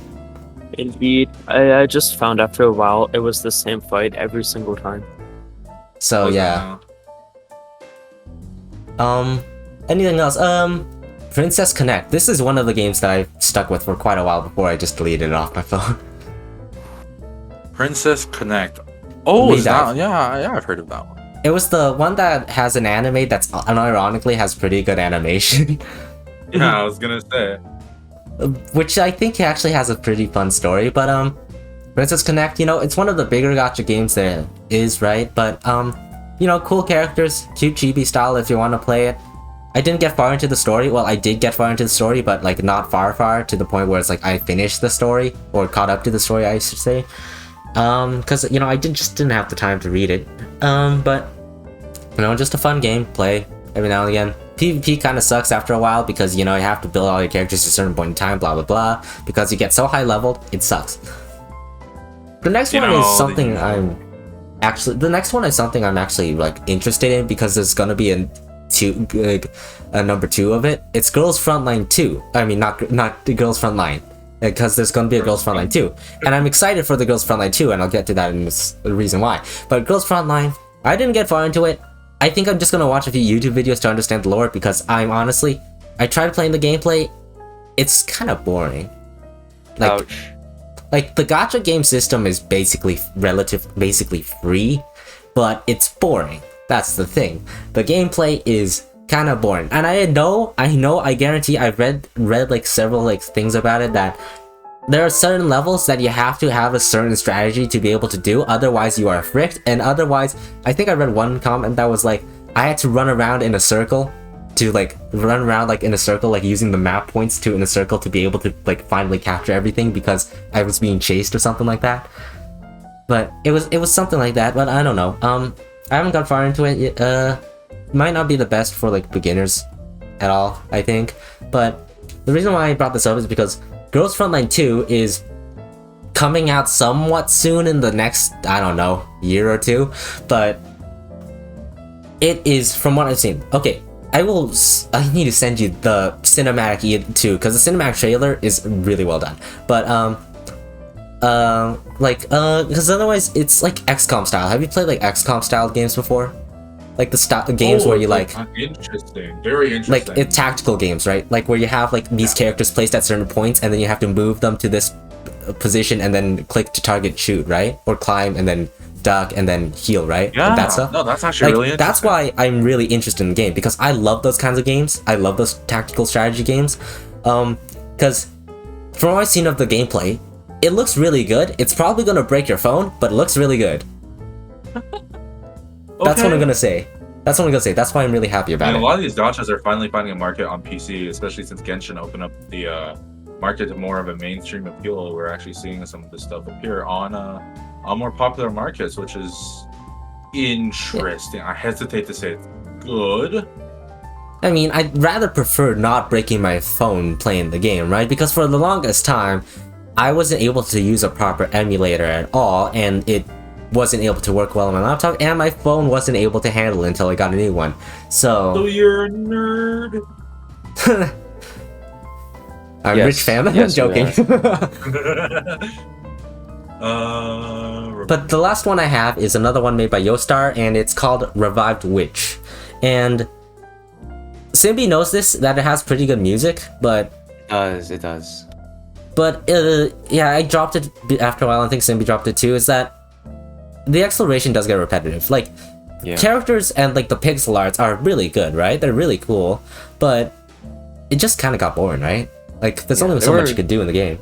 Indeed. I just found after a while it was the same fight every single time. So yeah. Anything else? Princess Connect. This is one of the games that I stuck with for quite a while before I just deleted it off my phone. Princess Connect. Oh, is that? Yeah, I've heard of that one. It was the one that has an anime that's unironically has pretty good animation. Yeah, I was gonna say. Which I think actually has a pretty fun story, but Princess Connect, you know, it's one of the bigger gacha games there is, right? But you know, cool characters, cute chibi style if you want to play it. I didn't get far into the story. Well, I did get far into the story, but like not far to the point where it's like I finished the story or caught up to the story, I should say. Because you know, I just didn't have the time to read it. But you know, just a fun game, play every now and again. PvP kind of sucks after a while because, you know, you have to build all your characters at a certain point in time, blah blah blah. Because you get so high leveled, it sucks. The next one is something I'm actually like interested in because there's gonna be a number 2 of it. It's Girls Frontline 2. I mean, not the Girls Frontline, because there's gonna be a Girls Frontline 2, and I'm excited for the Girls Frontline 2, and I'll get to that in the reason why. But Girls Frontline, I didn't get far into it. I think I'm just gonna watch a few YouTube videos to understand the lore because I tried playing the gameplay. It's kind of boring. Like the gacha game system is basically free, but it's boring. That's the thing. The gameplay is kind of boring, and I guarantee I've read like several like things about it that there are certain levels that you have to have a certain strategy to be able to do, otherwise you are fricked. And otherwise, I think I read one comment that was like, I had to run around in a circle like using the map points in a circle to be able to like finally capture everything because I was being chased or something like that. But it was something like that, but I don't know. I haven't got far into it yet. Might not be the best for like beginners at all, I think. But the reason why I brought this up is because Girls Frontline 2 is coming out somewhat soon in the next, I don't know, year or two, but it is, from what I've seen. Okay, I need to send you the cinematic too, because the cinematic trailer is really well done. But because otherwise it's like XCOM style. Have you played like XCOM style games before? Like the games where you like interesting, very interesting. Like it's tactical games, right? Like where you have like these characters placed at certain points, and then you have to move them to this position, and then click to target, shoot, right? Or climb and then duck and then heal, right? Yeah, and that stuff. No, that's actually really interesting. That's why I'm really interested in the game, because I love those kinds of games. I love those tactical strategy games. Because from what I've seen of the gameplay, it looks really good. It's probably gonna break your phone, but it looks really good. That's what I'm gonna say. That's why I'm really happy about it. A lot of these gachas are finally finding a market on PC, especially since Genshin opened up the market to more of a mainstream appeal. We're actually seeing some of this stuff appear on more popular markets, which is interesting. Yeah. I hesitate to say it's good. I mean, I'd rather prefer not breaking my phone playing the game, right? Because for the longest time, I wasn't able to use a proper emulator at all, and it wasn't able to work well on my laptop, and my phone wasn't able to handle it until I got a new one. So you're a nerd. I'm Rich Fam. I'm joking. But the last one I have is another one made by Yostar, and it's called Revived Witch. And Simbi knows that it has pretty good music, but it does. But yeah, I dropped it after a while. I think Simbi dropped it too. Is that the exploration does get repetitive. Like, characters and like the pixel arts are really good, right? They're really cool, but it just kind of got boring, right? Like, there's only so much you could do in the game.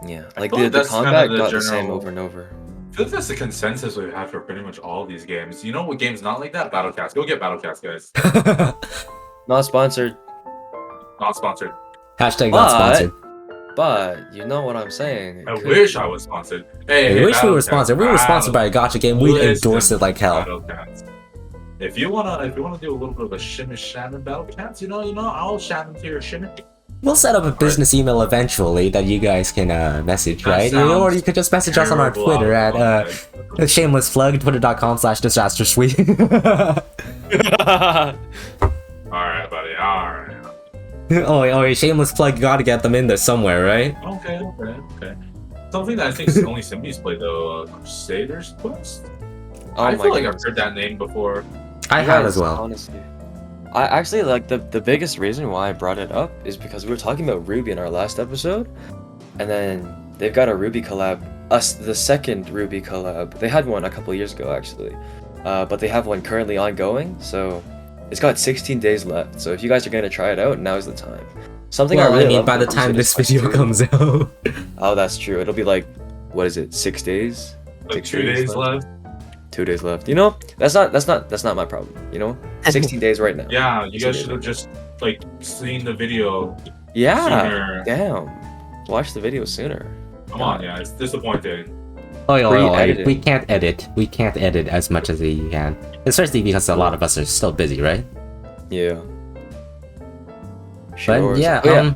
Yeah, like the combat got the same over and over. I feel like that's the consensus we've had for pretty much all these games. You know what game's not like that? Battlecast. Go get Battlecast, guys. Not sponsored. Not sponsored. Hashtag not sponsored. But you know what I'm saying. I wish I was sponsored. Hey, We wish we were Battle sponsored. Cats, We were sponsored by a Gacha game. We'd listen, endorse it like hell. Battle Cats. If you wanna do a little bit of a shimmy shannon Battle Cats, you know, I'll shannon to your shimmy. We'll set up a business email eventually that you guys can message, That right? Or you could just message us on our terrible. Twitter at shameless plug, twitter.com/disastrous. Alright, buddy, alright. Oh, shameless plug, you gotta get them in there somewhere, right? Okay. Something that I think only Simbi's played though, Crusader's Quest? Oh I my feel like goodness. I've heard that name before. I You have guys, as well. Honestly, I actually like the biggest reason why I brought it up is because we were talking about Ruby in our last episode, and then they've got a Ruby collab. The second Ruby collab. They had one a couple years ago actually, but they have one currently ongoing. So it's got 16 days left. So if you guys are gonna try it out, now's the time. Something Well, I really I mean, love by the about time Crusader's this Quest video 2 comes out. Oh, that's true. It'll be like, what is it? 6 days? Like 6 2 days left. 2 days left. You know, that's not my problem. You know, 16 days right now. Yeah, you guys should have just like seen the video Yeah. sooner. Damn. Watch the video sooner. Come on, yeah, it's disappointing. Pre-edited. We can't edit. We can't edit as much as we can. Especially because a lot of us are still busy, right? Yeah. But Sure. yeah, So,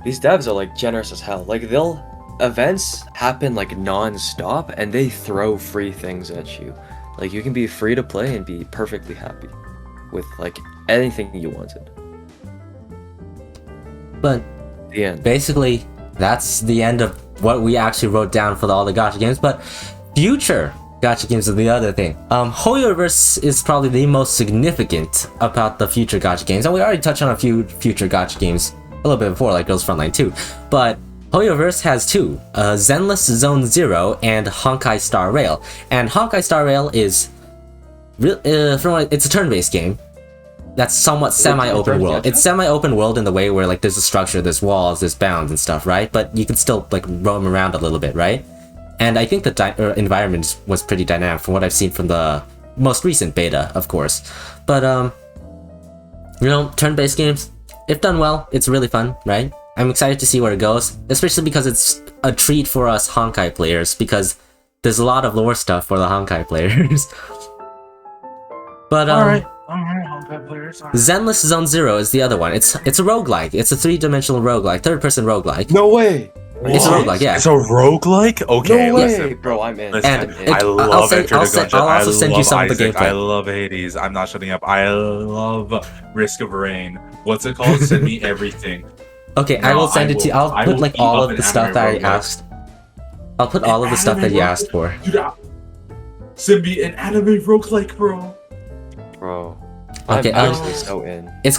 these devs are like generous as hell. Like events happen like non-stop and they throw free things at you. Like you can be free to play and be perfectly happy with like anything you wanted. but The end. basically, that's the end of what we actually wrote down for all the Gacha games. But future Gacha games are the other thing. Hoyoverse is probably the most significant about the future Gacha games, and we already touched on a few future Gacha games a little bit before, like Girls Frontline 2. But Hoyoverse has two, Zenless Zone Zero and Honkai Star Rail. And Honkai Star Rail is it's a turn-based game that's somewhat semi-open world. It's semi-open world in the way where like there's a structure, there's walls, there's bounds and stuff, right? But you can still like roam around a little bit, right? And I think the environment was pretty dynamic from what I've seen from the most recent beta, of course. But you know, turn-based games, if done well, it's really fun, right? I'm excited to see where it goes, especially because it's a treat for us Honkai players, because there's a lot of lore stuff for the Honkai players. But Alright, Honkai players. Zenless Zone Zero is the other one. It's a roguelike. It's a 3-dimensional roguelike, third-person roguelike. No way. It's a roguelike, yeah. It's a roguelike? Okay, No way, listen. bro. I'm in. Listen, And I'm in. I love Enter the Gungeon. I'll also send you love some of the Isaac. gameplay. I love Hades. I'm not shutting up. I love Risk of Rain. What's it called? Send me everything. Okay, I No, will send it to you. I'll I put will like eat all up of an the stuff that I anime roguelike. asked. I'll put all of the stuff that you asked for. Dude, Simbi, an anime roguelike, bro. Bro. Okay, I'm actually so in. It's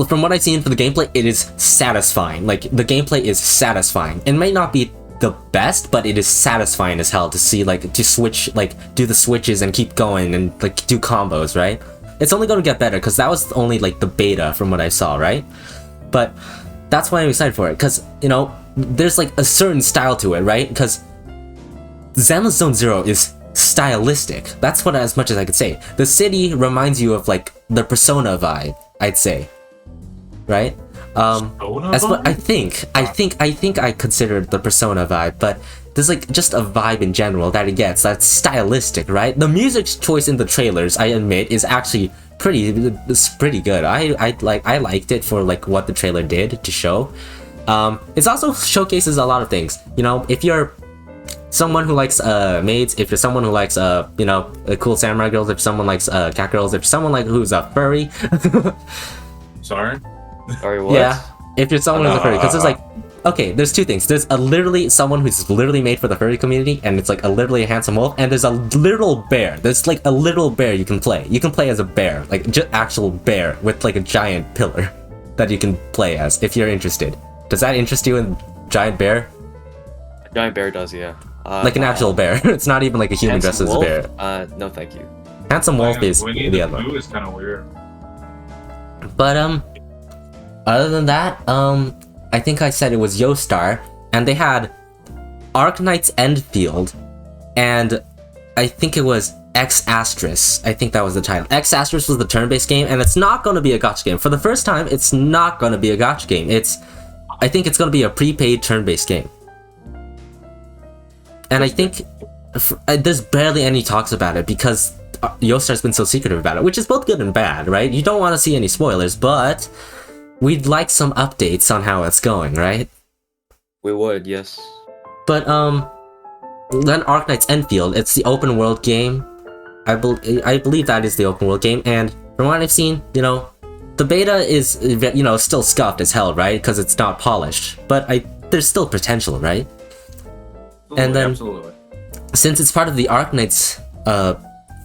from what I've seen for the gameplay, it is satisfying. Like, the gameplay is satisfying. It may not be the best, but it is satisfying as hell to see, like, to switch, like, do the switches and keep going and, like, do combos, right? It's only gonna get better, because that was only, like, the beta from what I saw, right? But that's why I'm excited for it, because, you know, there's, like, a certain style to it, right? Because Zenless Zone Zero is stylistic. That's what as much as I could say. The city reminds you of like the Persona vibe, I'd say. Right? That's what I think. I think I considered the Persona vibe, but there's like just a vibe in general that it gets that's stylistic, right? The music choice in the trailers, I admit, is actually pretty good. I liked it for like what the trailer did to show. It also showcases a lot of things. You know, if you're someone who likes maids, if you're someone who likes you know, cool samurai girls, if someone likes cat girls, if someone like who's a furry. Sorry? Sorry, what? Yeah, if you're someone who's a furry, because there's like, okay, there's two things. There's a literally someone who's literally made for the furry community, and it's like a literally a handsome wolf, and there's a literal bear. There's like a literal bear you can play. You can play as a bear, like actual bear with like a giant pillar that you can play as if you're interested. Does that interest you in giant bear? Giant bear does, yeah. Like an actual bear. It's not even like a human dressed as a bear. No, thank you. Handsome wolf is Winnie the the other one. Pooh is kind of weird. But other than that, I think I said it was Yostar, and they had Arknight's Endfield, and I think it was Disastrous. I think that was the title. Disastrous was the turn-based game, and it's not going to be a gacha game. For the first time, it's not going to be a gacha game. I think it's going to be a prepaid turn-based game. And I think there's barely any talks about it because Yostar's been so secretive about it, which is both good and bad, right? You don't want to see any spoilers, but we'd like some updates on how it's going, right? We would, yes. But then Arknight's Enfield, it's the open world game. I believe that is the open world game, and from what I've seen, the beta is, still scuffed as hell, right? Because it's not polished. But there's still potential, right? And then, since it's part of the Arknight's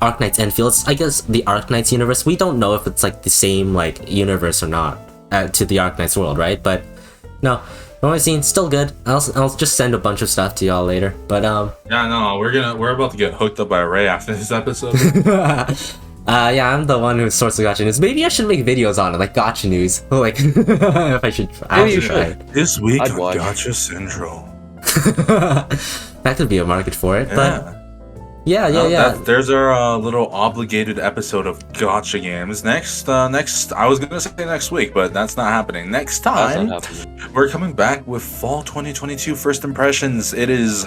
Enfield, I guess the Arknight's universe, we don't know if it's like the same like universe or not to the Arknight's world, right? But no. From what I've seen, still good. I'll just send a bunch of stuff to y'all later. But yeah, no, we're about to get hooked up by Ray after this episode. Yeah, I'm the one who sorts the gacha news. Maybe I should make videos on it, like gacha news. Like, if I should. Maybe you should. This week I'd on watch. Gacha Central. That could be a market for it, but yeah. There's our little obligated episode of Gacha games. Next, I was gonna say next week, but that's not happening. Next time, we're coming back with Fall 2022 first impressions. It is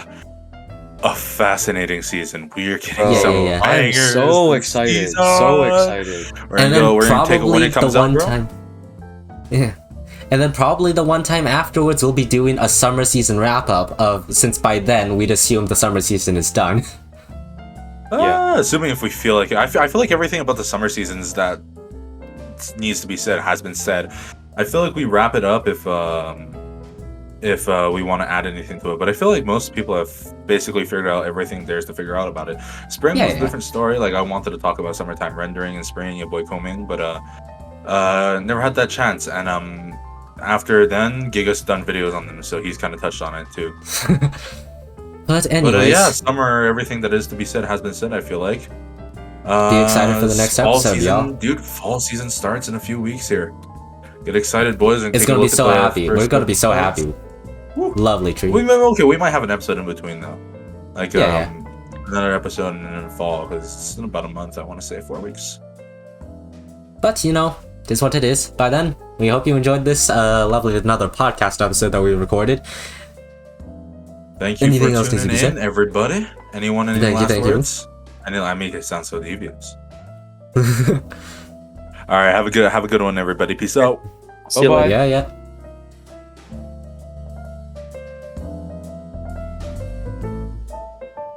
a fascinating season. We are getting some I'm so excited. So excited. We're gonna take it when it comes out, bro. Yeah. And then probably the one time afterwards, we'll be doing a summer season wrap-up since by then, we'd assume the summer season is done. Assuming if we feel like it. I feel like everything about the summer seasons that needs to be said has been said. I feel like we wrap it up if we want to add anything to it. But I feel like most people have basically figured out everything there's to figure out about it. Spring was a different story. Like, I wanted to talk about summertime rendering and spring and boy combing, but never had that chance. And after then, Giga's done videos on them, so he's kind of touched on it too. But anyways, yeah, summer, everything that is to be said has been said, I feel like. Be excited for the next episode, y'all. Dude, fall season starts in a few weeks here. Get excited, boys, and it's gonna be so happy. We're gonna be so happy. Woo. Lovely treat. We might have an episode in between though. Like another episode in fall, because it's in about a month, I want to say 4 weeks. But this is what it is. By then, we hope you enjoyed this lovely another podcast episode that we recorded. Thank you for tuning in, everybody. Anyone any last words? I make it sound so devious. All right, have a good one, everybody. Peace out. Bye-bye. Yeah.